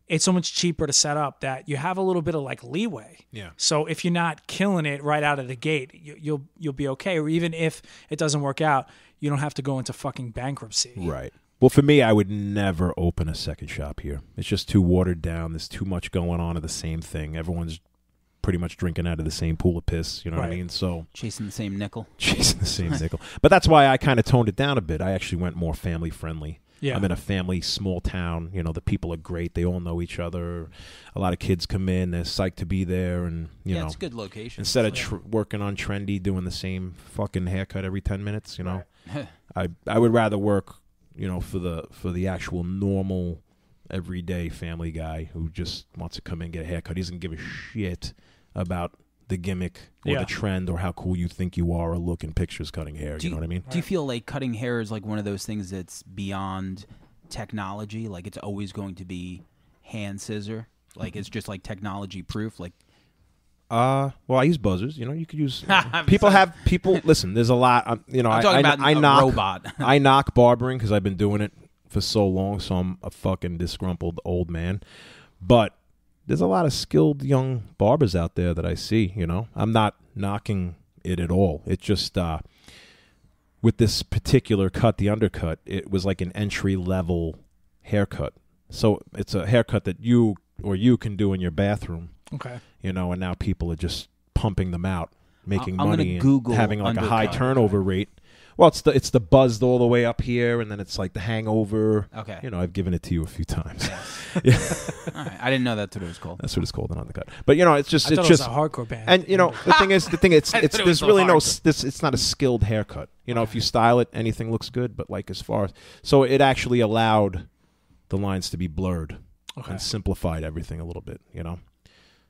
it's so much cheaper to set up that you have a little bit of like leeway. Yeah. So if you're not killing it right out of the gate, you'll be okay. Or even if it doesn't work out, you don't have to go into fucking bankruptcy. Right. Well, for me, I would never open a second shop here. It's just too watered down. There's too much going on of the same thing. Everyone's pretty much drinking out of the same pool of piss. You know what I mean? So chasing the same nickel. Chasing the same nickel. But that's why I kind of toned it down a bit. I actually went more family friendly. Yeah. I'm in a family small town. You know, the people are great. They all know each other. A lot of kids come in. They're psyched to be there. And, you know, it's a good location. Instead of working on trendy, doing the same fucking haircut every 10 minutes, you know, I would rather work, you know, for the actual normal, everyday family guy who just wants to come in and get a haircut. He doesn't give a shit about the gimmick or the trend or how cool you think you are or look in pictures cutting hair. You know what I mean? Do you feel like cutting hair is like one of those things that's beyond technology? Like it's always going to be hand scissor? Like it's just like technology proof? Like, well, I use buzzers. You know, you could use. People. Listen, there's a lot. You know, I'm talking about I a knock robot. I knock barbering because I've been doing it for so long, so I'm a fucking disgruntled old man. But there's a lot of skilled young barbers out there that I see. You know, I'm not knocking it at all. It's just with this particular cut, the undercut, it was like an entry level haircut. So it's a haircut that you can do in your bathroom. Okay. You know, and now people are just pumping them out, making I'm money, gonna and having like undercut. a high turnover rate. Well, it's the buzzed all the way up here, and then it's like the hangover. Okay. You know, I've given it to you a few times. Yeah. All right. I didn't know that's what it was called. That's what it's called, an undercut. But you know, it's just I thought it's it just was a hardcore band. and you know, the thing it's I thought it was there's so really no hardcore. it's not a skilled haircut. You know, if you style it, anything looks good. But like as far as so, it actually allowed the lines to be blurred and simplified everything a little bit. You know.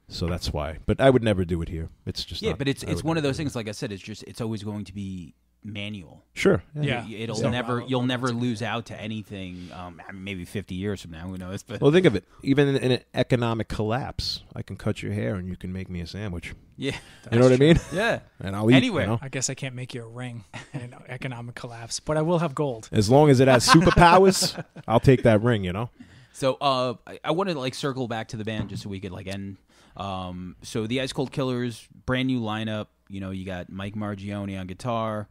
So that's why. But I would never do it here. It's just but it's one of those things. Like I said, it's always going to be manual. Sure. Yeah. You'll never lose out to anything. Maybe 50 years from now, who knows? But Well, think of it. Even in an economic collapse, I can cut your hair and you can make me a sandwich. yeah, You know what I mean? yeah. And I'll eat. Anywhere. You know? I guess I can't make you a ring in an economic collapse, but I will have gold. As long as it has superpowers, I'll take that ring. You know. So I want to like circle back to the band just so we could like end. So the Ice Cold Killers, brand new lineup. You know, you got Mike Margione on guitar.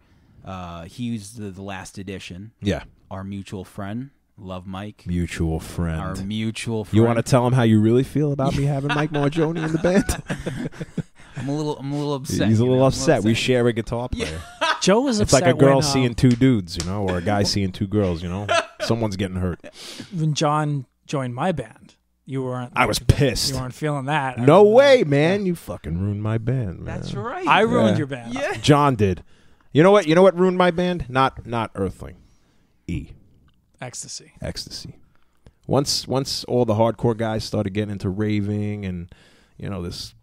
He's the last edition. Yeah. Our mutual friend, love Mike. Mutual friend. Our mutual friend. You want to tell him how you really feel about me having Mike Margione in the band? I'm a little upset. He's a you little know? upset. We share a guitar player. Joe was It's upset like a girl when, seeing two dudes, you know, or a guy seeing two girls, you know. Someone's getting hurt. when John joined my band. You weren't. I was pissed. You weren't feeling that. No way, man. You fucking ruined my band, man. That's right. I ruined Yeah. your band. Yeah. John did. You know what? You know what ruined my band? Not Earthling. Ecstasy. Ecstasy. Once all the hardcore guys started getting into raving and you know this,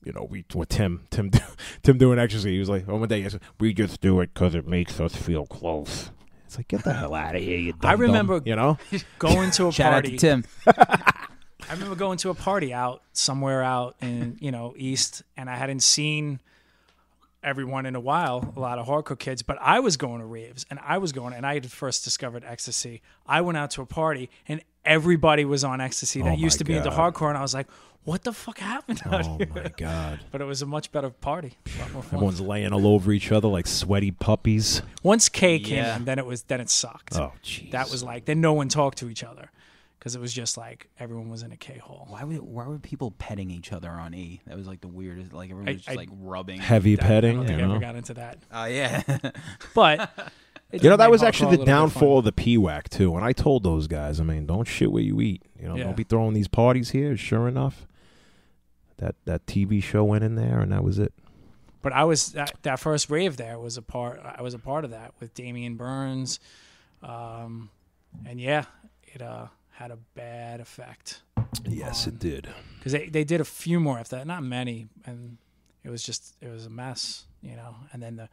you know Tim doing ecstasy. He was like, one day he said, we just do it because it makes us feel close. It's like, get the hell out of here, you dumb I remember dumb, you know. going to a Shout out party. to Tim. I remember going to a party somewhere out in East, and I hadn't seen everyone in a while, a lot of hardcore kids, but I was going to raves, and I had first discovered ecstasy. I went out to a party, and everybody was on ecstasy that Oh used my to be into God. hardcore, and I was like, what the fuck happened out Oh here? my God. But it was a much better party. A lot more fun. Everyone's laying all over each other like sweaty puppies. Once K came Yeah. in, then it sucked. Oh, jeez. That was like, then no one talked to each other because it was just like everyone was in a K-hole. Why were people petting each other on E? That was like the weirdest. Like everyone was just like rubbing. heavy I petting. don't think You I ever know, got into that. Yeah. But it you know did that make was hardcore actually a the little bit downfall fun. of the PWAC too. And I told those guys, I mean, don't shit where you eat. You know, Yeah. don't be throwing these parties here. Sure enough, that TV show went in there, and that was it. But I was that first rave there was a part. I was a part of that with Damian Burns, and yeah, it had a bad effect Yes, it did. because they did a few more after that, not many, and it was a mess, And then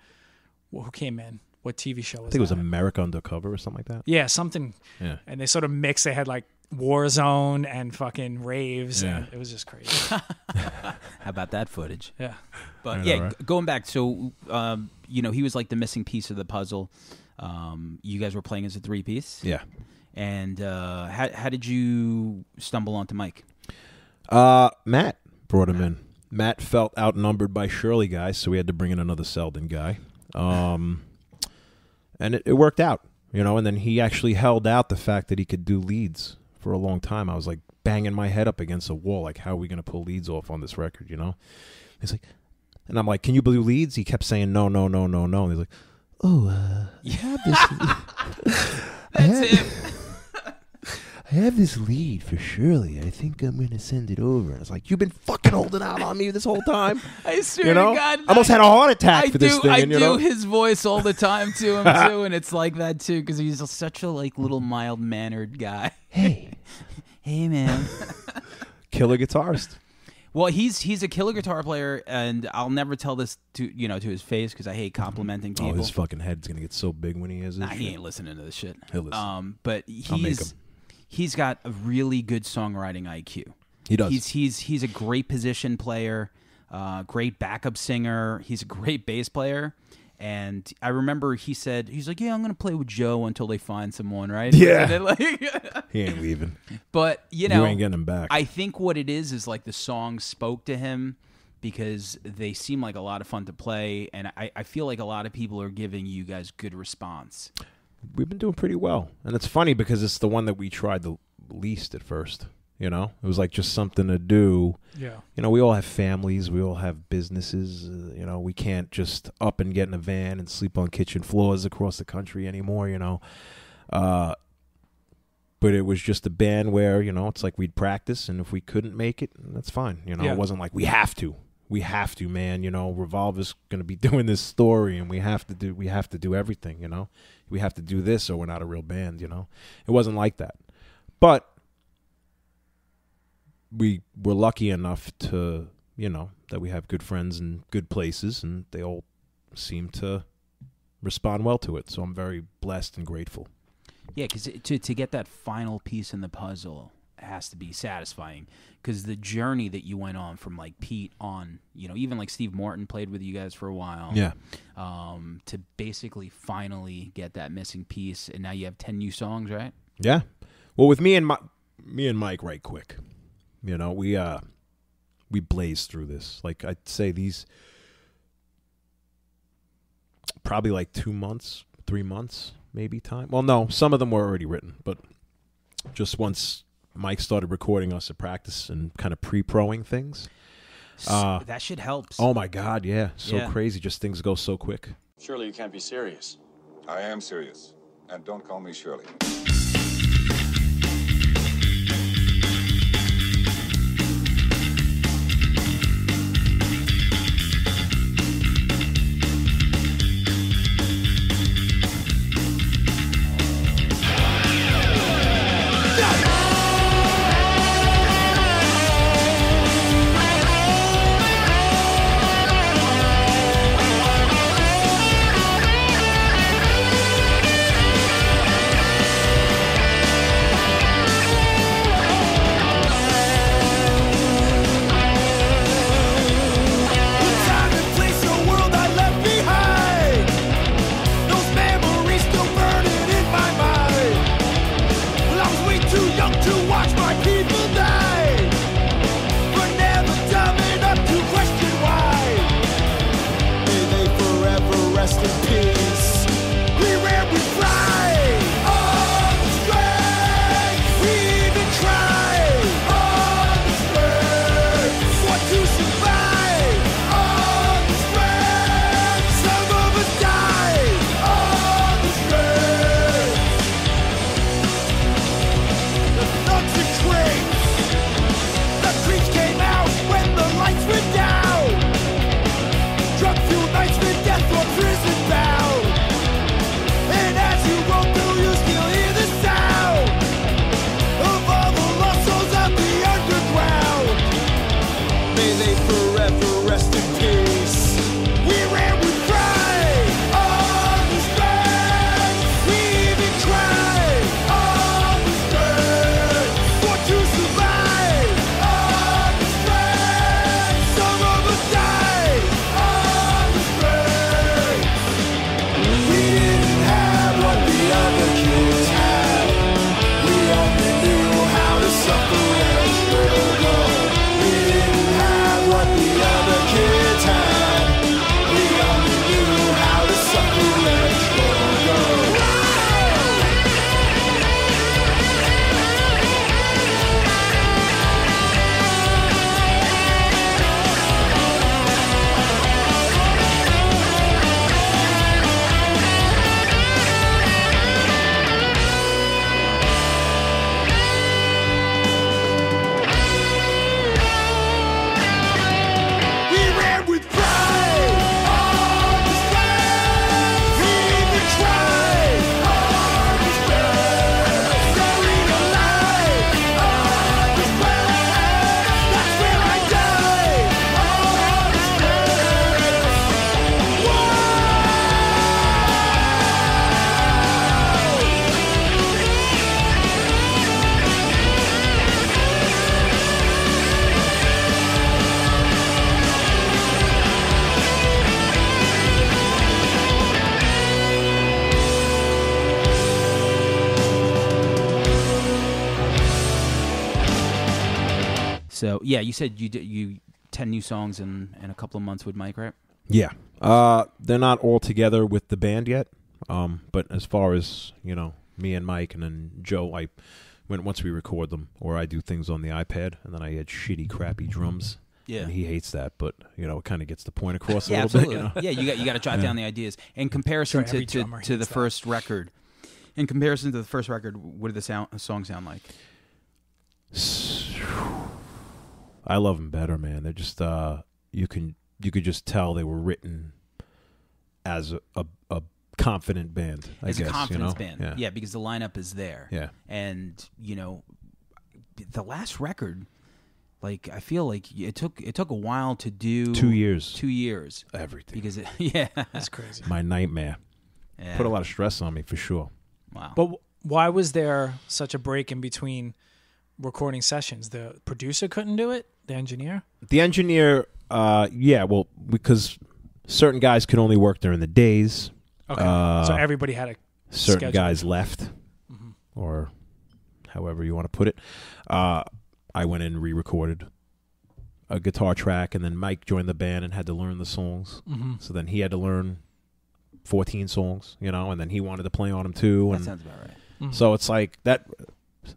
who came in? What TV show was I think it was that? America Undercover or something like that. Yeah, something. Yeah. And they sort of mixed. They had like Warzone and fucking raves. Yeah. And it was just crazy. How about that footage? Yeah. But I know, yeah, right? going back, so he was like the missing piece of the puzzle. You guys were playing as a three-piece. Yeah. And how did you stumble onto Mike? Matt brought him in. Matt felt outnumbered by Shirley guys, so we had to bring in another Selden guy. And it worked out, and then he actually held out the fact that he could do leads for a long time. I was like banging my head up against a wall, like, how are we going to pull leads off on this record, He's like, and I'm like, can you do leads? He kept saying no. And he's like, oh, I have this. That's him. I have this lead for Shirley. I think I'm going to send it over. And it's like, you've been fucking holding out on me this whole time. I swear to God. I almost had a heart attack I for this thing. I and, do his voice all the time to him too, and it's like that too because he's such a like little mild mannered guy. Hey, Hey man. killer guitarist. Well, he's a killer guitar player, and I'll never tell this to to his face because I hate complimenting people. Oh, his fucking head's gonna get so big when he hears this. He ain't listening to this shit. He'll listen. But he's got a really good songwriting IQ. He does. He's a great position player, great backup singer. He's a great bass player. And I remember he's like, yeah, I'm going to play with Joe until they find someone, right? Yeah. He ain't leaving. But, you ain't getting him back. I think what it is like the songs spoke to him because they seem like a lot of fun to play. And I feel like a lot of people are giving you guys good response. We've been doing pretty well. And it's funny because it's the one that we tried the least at first. It was like just something to do. Yeah. We all have families. We all have businesses. We can't just up and get in a van and sleep on kitchen floors across the country anymore, But it was just a band where, it's like we'd practice, and if we couldn't make it, that's fine. It wasn't like we have to. We have to, man. Revolver's going to be doing this story, and we have to do everything, We have to do this or we're not a real band, It wasn't like that. But we were lucky enough to, that we have good friends in good places, and they all seem to respond well to it. So I'm very blessed and grateful. Yeah, because to get that final piece in the puzzle has to be satisfying. Because the journey that you went on from like Pete on, even like Steve Morton played with you guys for a while. Yeah. To basically finally get that missing piece, and now you have 10 new songs, right? Yeah. Well, with me and Mike, right quick. We blazed through this. Like I'd say these probably like 2 months, 3 months, maybe time. Well, no, some of them were already written, but just once Mike started recording us at practice and kind of pre-proing things. That shit helps. Oh my God, yeah. So crazy. Just things go so quick. Surely you can't be serious. I am serious. And don't call me Shirley. Other So yeah, you said you 10 new songs in a couple of months with Mike, right? Yeah. They're not all together with the band yet. But as far as, me and Mike and then Joe, once we record them, or I do things on the iPad, and then I add shitty, crappy drums. Yeah. And he hates that, but, it kind of gets the point across a Yeah, little absolutely. bit. Yeah, you got to jot down the ideas. In comparison Sure, every to drummer the hates that. first record, what did the songs sound like? I love them better, man. They're just you could just tell they were written as a confident band. I As guess, a confidence band, Yeah. because the lineup is there. Yeah. And the last record, like I feel like it took a while to do. 2 years. 2 years. Everything. Because That's crazy. My nightmare. yeah. Put a lot of stress on me for sure. Wow. But why was there such a break in between recording sessions? The producer couldn't do it? The engineer? The engineer, because certain guys could only work during the days. Okay. So everybody had a Certain schedule. guys left, or however you want to put it. I went in and re-recorded a guitar track, and then Mike joined the band and had to learn the songs. So then he had to learn 14 songs, and then he wanted to play on them too. that And sounds about right. so it's like that.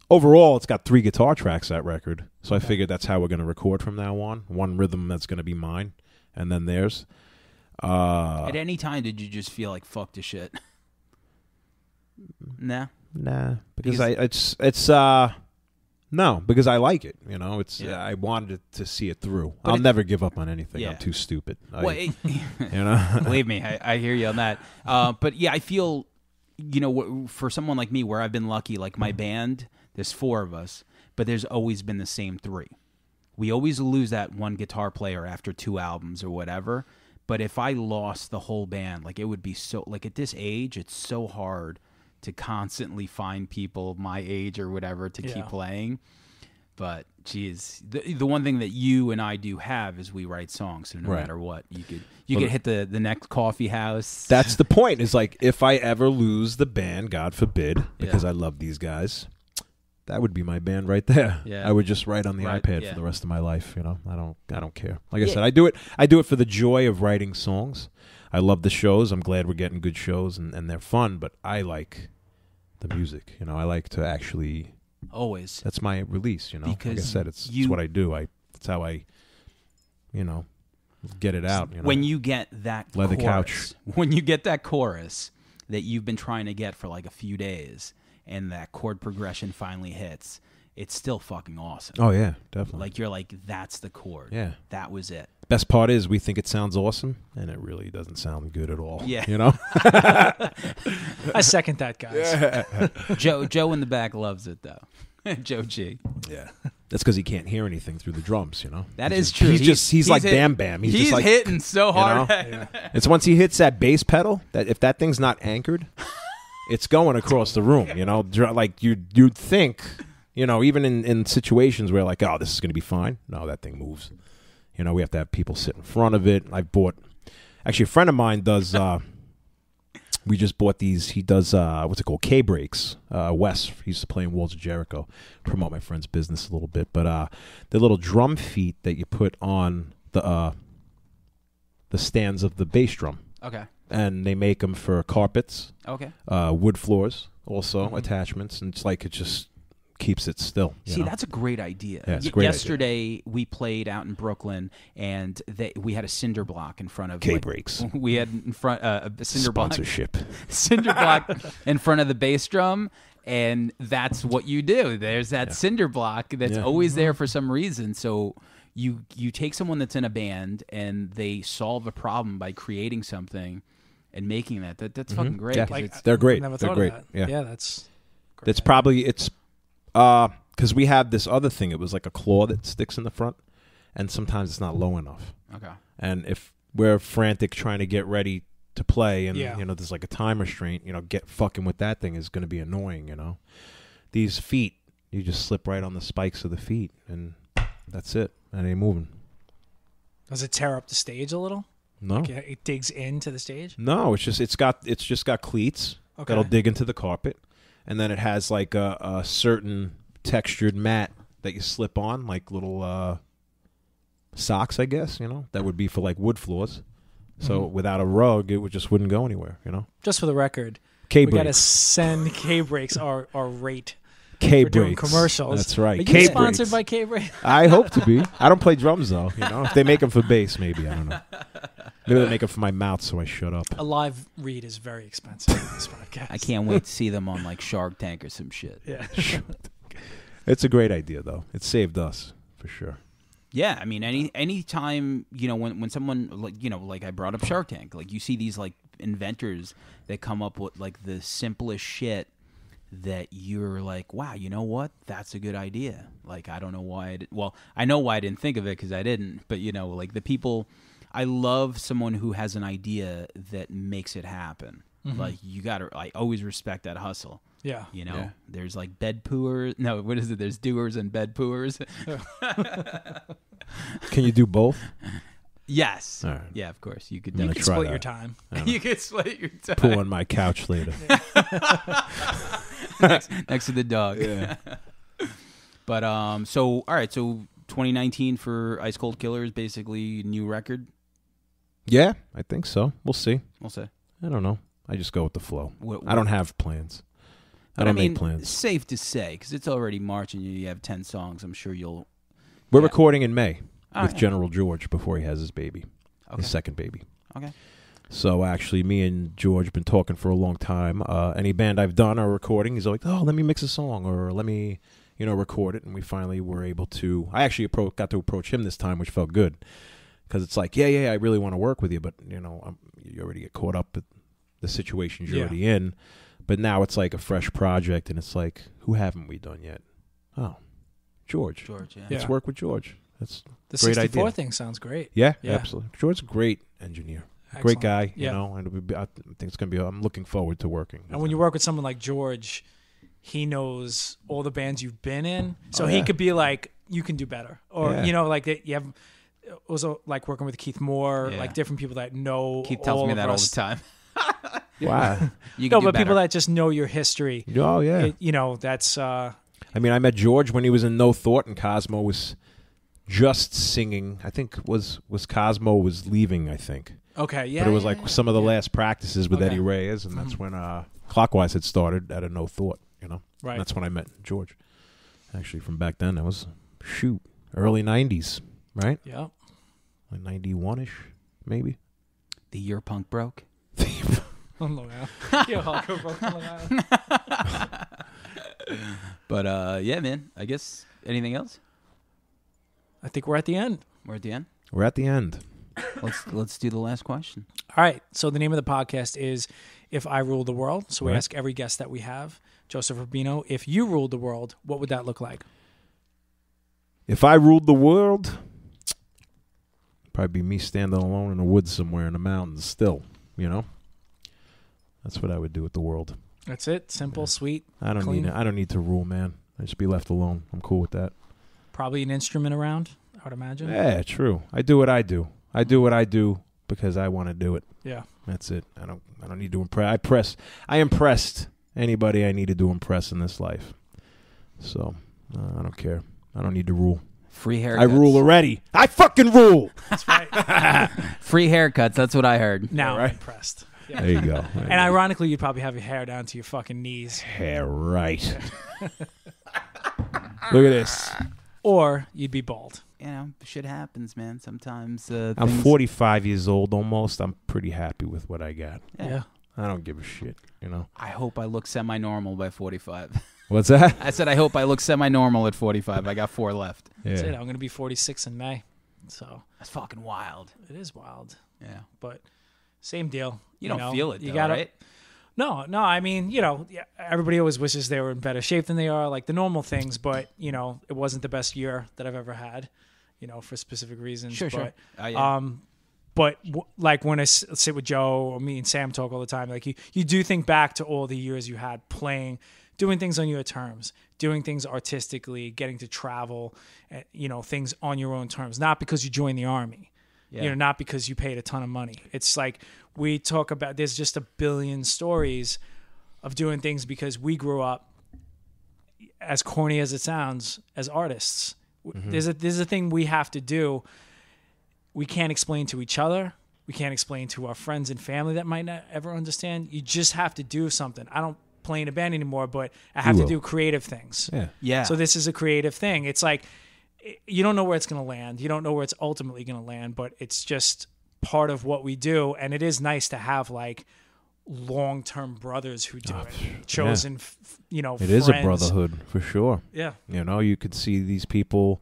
Overall, it's got 3 guitar tracks, that record. So I figured that's how we're going to record from now on. One rhythm that's going to be mine, and then theirs. At any time, did you just feel like fuck this shit? Nah. Nah, because Because- because I like it. It's Yeah. I wanted to see it through. But I'll it- never give up on anything. Yeah. I'm too stupid. Believe me, I hear you on that. But yeah, I feel, for someone like me, where I've been lucky, like my band, there's 4 of us, but there's always been the same 3. We always lose that one guitar player after 2 albums or whatever. But if I lost the whole band, like it would be so, like at this age, it's so hard to constantly find people my age or whatever to keep playing. But geez, the one thing that you and I do have is we write songs. So no Right. matter what, you could hit the next coffee house. That's the point. Is like if I ever lose the band, God forbid, because I love these guys, that would be my band right there. Yeah. I would just write on the Right, iPad yeah. for the rest of my life. I don't care. Like I said, I do it for the joy of writing songs. I love the shows. I'm glad we're getting good shows and they're fun. But I like the music. I like to actually. Always. That's my release. Like I Because said, it's what I do. It's how I, get it out. When you get that Leather chorus, when you get that chorus that you've been trying to get for like a few days, and that chord progression finally hits, it's still fucking awesome. Oh yeah, definitely. Like you're like, that's the chord. Yeah. That was it. Best part is we think it sounds awesome, and it really doesn't sound good at all. Yeah. I second that, guys. Joe in the back loves it though. Joe G. Yeah. That's because he can't hear anything through the drums. That is true. He's like hit- Bam Bam. He's just like hitting so hard. It's once he hits that bass pedal that if that thing's not anchored, it's going across the room. Like you'd think. Even in situations where like, oh, this is going to be fine. No, that thing moves. We have to have people sit in front of it. Actually, a friend of mine does, we just bought these. He does, what's it called? K-brakes. Wes, he used to play in Walls of Jericho. Promote my friend's business a little bit. But the little drum feet that you put on the stands of the bass drum. Okay. And they make them for carpets. Okay. Wood floors, also attachments. And it just keeps it still. See, that's a great idea. Yeah, it's a great Yesterday, we played out in Brooklyn, and we had a cinder block in front of K-brakes. We had in front a cinder Sponsorship. cinder block in front of the bass drum, and that's what you do. There's that cinder block that's always there for some reason. So you take someone that's in a band, and they solve a problem by creating something and making that. That's fucking great. Yeah. 'cause They're great. Never They're thought great. of that. Yeah. That's great. That's probably because we have this other thing. It was like a claw that sticks in the front, and sometimes it's not low enough. Okay. And if we're frantic trying to get ready to play, and there's like a time restraint, get fucking with that thing is going to be annoying. These feet, you just slip right on the spikes of the feet, and that's it. And ain't moving. Does it tear up the stage a little? No, Like it digs into the stage? no. It's just got cleats Okay. that'll dig into the carpet, and then it has like a certain textured mat that you slip on, like little socks, I guess, that would be for like wood floors. So without a rug, it wouldn't go anywhere, Just for the record, we got to send K-Brakes our rate. K-Brakes. We're doing commercials. That's right. Are you K-Brakes. sponsored by K-Brakes? I hope to be. I don't play drums, though. If they make them for bass, maybe. I don't know. Maybe they make them for my mouth, so I shut up. A live read is very expensive on this podcast. I can't wait to see them on like Shark Tank or some shit. Yeah. It's a great idea, though. It saved us, for sure. Yeah, I mean, any time, when someone, like I brought up Shark Tank, like you see these like inventors that come up with like the simplest shit that you're like, wow, you know what? That's a good idea. Like, I don't know why. I know why I didn't think of it because I didn't. But like the people, I love someone who has an idea that makes it happen. Like I always respect that hustle. Yeah. There's like bed pooers. No, what is it? There's doers and bed pooers. Can you do both? Yes. All right. Yeah, of course. You could You definitely can try split that. your time. You could split your time. Poo on my couch later. next to the dog. Yeah. But so all right, so 2019 for Ice Cold Killer is basically new record. Yeah, I think so. We'll see. We'll say. I don't know. I just go with the flow. What- I don't have plans. I But don't mean, make plans. safe to say because it's already March and you have 10 songs. I'm sure you'll. We're yeah. recording in May Oh, with yeah. General George before he has his baby, Okay. his second baby. Okay. So actually, me and George have been talking for a long time. Any band I've done or recording, he's like, "Oh, let me mix a song or let me, record it." And we finally were able to. I actually got to approach him this time, which felt good because it's like, yeah, I really want to work with you, but you already get caught up with the situations you're already in. But now it's like a fresh project, and it's like, who haven't we done yet? Oh, George. George, yeah. Let's work with George. That's The great 64 idea. thing sounds great. Yeah, Yeah. absolutely. George's a great engineer. Excellent. Great guy, Yeah. and I think it's going to be. I'm looking forward to working. And when you work with someone like George, he knows all the bands you've been in, so Oh, he yeah. could be like, "You can do better," or Yeah. like that. You have also like working with Keith Moore, Yeah. like different people that know. Keith tells all me of that all us. the time. Wow. You No, can do but people better. that just know your history. Oh yeah. That's I mean, I met George when he was in No Thought, and Cosmo was just singing. I think was Cosmo was leaving. I think, okay. Yeah, but it was yeah, like yeah. some of the last practices with Okay. Eddie Reyes, and that's when Clockwise had started at a No Thought. Right. And that's when I met George. Actually, from back then, that was early '90s, right? Yeah. Like '91ish, maybe. The year punk broke. On Long Island. Yeah, hardcore broke on Long Island. But yeah, man. I guess anything else? I think we're at the end. We're at the end. We're at the end. Let's do the last question. All right. So the name of the podcast is If I Ruled the World. So we Right. ask every guest that we have, Joseph Rubino, if you ruled the world, what would that look like? If I ruled the world, probably be me standing alone in the woods somewhere in the mountains still, That's what I would do with the world. That's it. Simple, sweet. I don't clean. need to rule, man. I just be left alone. I'm cool with that. Probably an instrument around, I would imagine. Yeah, true. I do what I do. I do what I do because I want to do it. Yeah. That's it. I don't need to impress. I impressed anybody I needed to impress in this life. So, I don't care. I don't need to rule. Free haircuts. I rule already. I fucking rule. That's right. Free haircuts. That's what I heard. Now Right. I'm impressed. Yeah. There you go. And ironically, you'd probably have your hair down to your fucking knees. Yeah, right. Look at this. Or you'd be bald. Shit happens, man. Sometimes I'm things- 45 years old almost. I'm pretty happy with what I got. Yeah. I don't give a shit, I hope I look semi-normal by 45. What's that? I said I hope I look semi-normal at 45. I got 4 left. That's it. Yeah. I'm going to be 46 in May. So That's fucking wild. it is wild. Yeah. But same deal. You don't feel it, You though, gotta, right? No. I mean, everybody always wishes they were in better shape than they are, like the normal things. But it wasn't the best year that I've ever had, for specific reasons. Sure, but, sure. Yeah. But like when I sit with Joe or me and Sam talk all the time, like you do think back to all the years you had playing, doing things on your terms, doing things artistically, getting to travel, things on your own terms, not because you joined the army. Yeah. Not because you paid a ton of money. It's like we talk about, there's just a billion stories of doing things because we grew up as corny as it sounds, as artists, there's a thing we have to do. We can't explain to each other. We can't explain to our friends and family that might not ever understand. You just have to do something. I don't play in a band anymore, but I have to do creative things. Yeah. So this is a creative thing. It's like, you don't know where it's going to land. You don't know where it's ultimately going to land, but it's just part of what we do. And it is nice to have like long-term brothers who do it. Chosen, It friends. is a brotherhood for sure. Yeah. You could see these people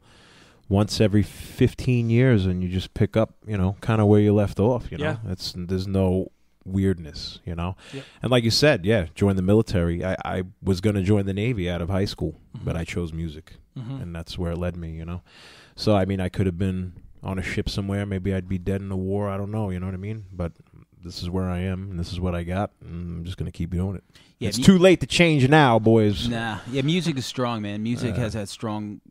once every 15 years and you just pick up, kind of where you left off, Yeah. There's no weirdness, Yep. And like you said, join the military. I was going to join the Navy out of high school, but I chose music, and that's where it led me, So, I mean, I could have been on a ship somewhere. Maybe I'd be dead in the war. I don't know, you know what I mean? But this is where I am, and this is what I got, and I'm just going to keep doing it. Yeah, it's too late to change now, boys. Nah. Yeah, music is strong, man. Music has that strong,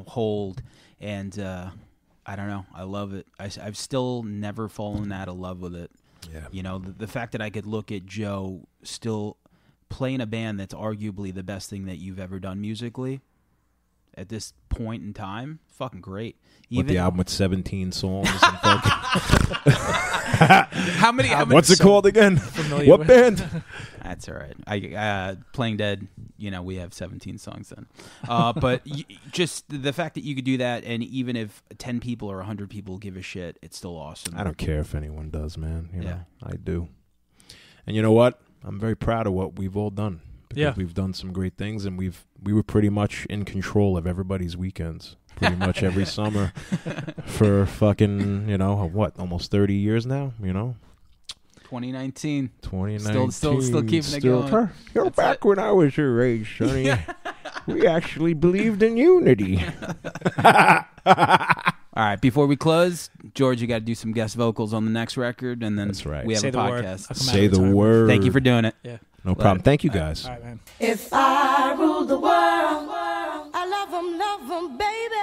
hold, and I don't know. I love it. I've still never fallen out of love with it. Yeah. The fact that I could look at Joe still playing a band that's arguably the best thing that you've ever done musically at this point in time, fucking great. Even the album with 17 songs. And how many what's it called again? What band? That's all right. I Playing Dead, we have 17 songs then. But just the fact that you could do that, and even if 10 people or 100 people give a shit, it's still awesome. I don't care if anyone does, man. I do. And you know what? I'm very proud of what we've all done. Because we've done some great things, and we were pretty much in control of everybody's weekends. Pretty much every summer for fucking, almost 30 years now, 2019. Still keeping it going. Back when I was your age, Sonny, we actually believed in unity. All right, before we close, George, you got to do some guest vocals on the next record, and then That's right. we have Say a the word. podcast. Say the word. Thank you for doing it. Yeah. No problem. Thank you, guys. All right, man. If I ruled the world, I love 'em, baby.